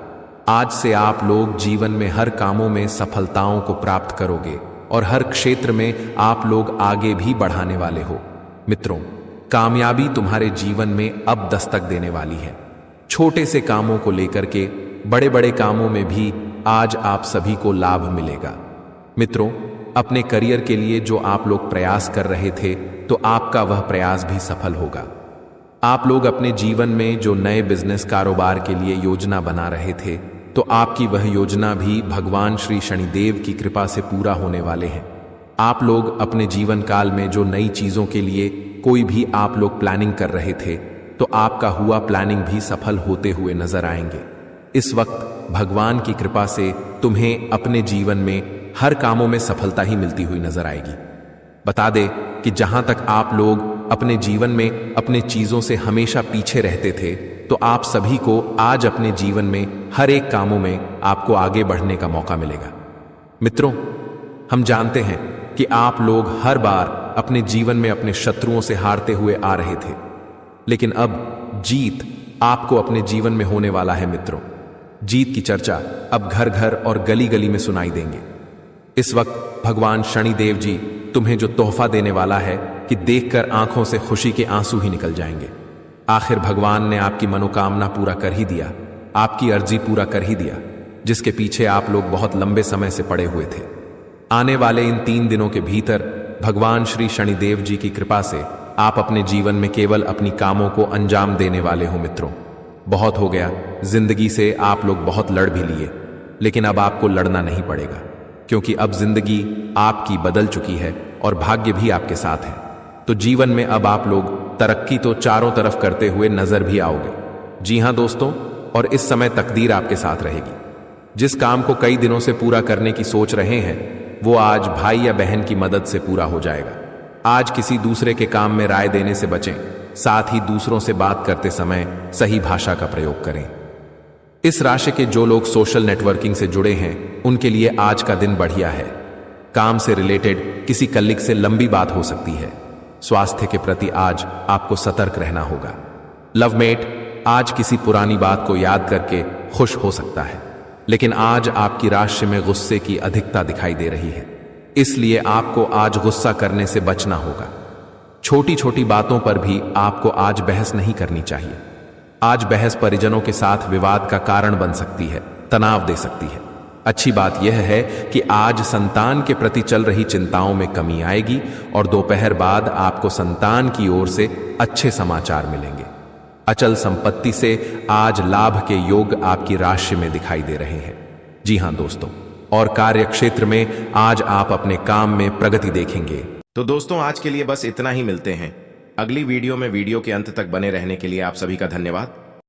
आज से आप लोग जीवन में हर कामों में सफलताओं को प्राप्त करोगे और हर क्षेत्र में आप लोग आगे भी बढ़ाने वाले हो। मित्रों, कामयाबी तुम्हारे जीवन में अब दस्तक देने वाली है। छोटे से कामों को लेकर के बड़े बड़े कामों में भी आज आप सभी को लाभ मिलेगा। मित्रों, अपने करियर के लिए जो आप लोग प्रयास कर रहे थे तो आपका वह प्रयास भी सफल होगा। आप लोग अपने जीवन में जो नए बिजनेस कारोबार के लिए योजना बना रहे थे तो आपकी वह योजना भी भगवान श्री शनिदेव की कृपा से पूरा होने वाले हैं। आप लोग अपने जीवन काल में जो नई चीजों के लिए कोई भी आप लोग प्लानिंग कर रहे थे तो आपका हुआ प्लानिंग भी सफल होते हुए नजर आएंगे। इस वक्त भगवान की कृपा से तुम्हें अपने जीवन में हर कामों में सफलता ही मिलती हुई नजर आएगी। बता दे कि जहां तक आप लोग अपने जीवन में अपने चीजों से हमेशा पीछे रहते थे तो आप सभी को आज अपने जीवन में हर एक कामों में आपको आगे बढ़ने का मौका मिलेगा। मित्रों, हम जानते हैं कि आप लोग हर बार अपने जीवन में अपने शत्रुओं से हारते हुए आ रहे थे, लेकिन अब जीत आपको अपने जीवन में होने वाला है। मित्रों, जीत की चर्चा अब घर घर और गली गली में सुनाई देंगे। इस वक्त भगवान शनिदेव जी तुम्हें जो तोहफा देने वाला है कि देखकर आंखों से खुशी के आंसू ही निकल जाएंगे। आखिर भगवान ने आपकी मनोकामना पूरा कर ही दिया, आपकी अर्जी पूरा कर ही दिया, जिसके पीछे आप लोग बहुत लंबे समय से पड़े हुए थे। आने वाले इन 3 दिनों के भीतर भगवान श्री शनिदेव जी की कृपा से आप अपने जीवन में केवल अपनी कामों को अंजाम देने वाले हो। मित्रों, बहुत हो गया, जिंदगी से आप लोग बहुत लड़ भी लिए, लेकिन अब आपको लड़ना नहीं पड़ेगा, क्योंकि अब जिंदगी आपकी बदल चुकी है और भाग्य भी आपके साथ है। तो जीवन में अब आप लोग तरक्की तो चारों तरफ करते हुए नजर भी आओगे। जी हां दोस्तों, और इस समय तकदीर आपके साथ रहेगी। जिस काम को कई दिनों से पूरा करने की सोच रहे हैं वो आज भाई या बहन की मदद से पूरा हो जाएगा। आज किसी दूसरे के काम में राय देने से बचें, साथ ही दूसरों से बात करते समय सही भाषा का प्रयोग करें। इस राशि के जो लोग सोशल नेटवर्किंग से जुड़े हैं उनके लिए आज का दिन बढ़िया है। काम से रिलेटेड किसी कलीग से लंबी बात हो सकती है। स्वास्थ्य के प्रति आज आपको सतर्क रहना होगा। लवमेट आज किसी पुरानी बात को याद करके खुश हो सकता है, लेकिन आज आपकी राशि में गुस्से की अधिकता दिखाई दे रही है, इसलिए आपको आज गुस्सा करने से बचना होगा। छोटी छोटी बातों पर भी आपको आज बहस नहीं करनी चाहिए। आज बहस परिजनों के साथ विवाद का कारण बन सकती है, तनाव दे सकती है। अच्छी बात यह है कि आज संतान के प्रति चल रही चिंताओं में कमी आएगी और दोपहर बाद आपको संतान की ओर से अच्छे समाचार मिलेंगे। अचल संपत्ति से आज लाभ के योग आपकी राशि में दिखाई दे रहे हैं। जी हां दोस्तों, और कार्य क्षेत्र में आज आप अपने काम में प्रगति देखेंगे। तो दोस्तों, आज के लिए बस इतना ही। मिलते हैं अगली वीडियो में। वीडियो के अंत तक बने रहने के लिए आप सभी का धन्यवाद।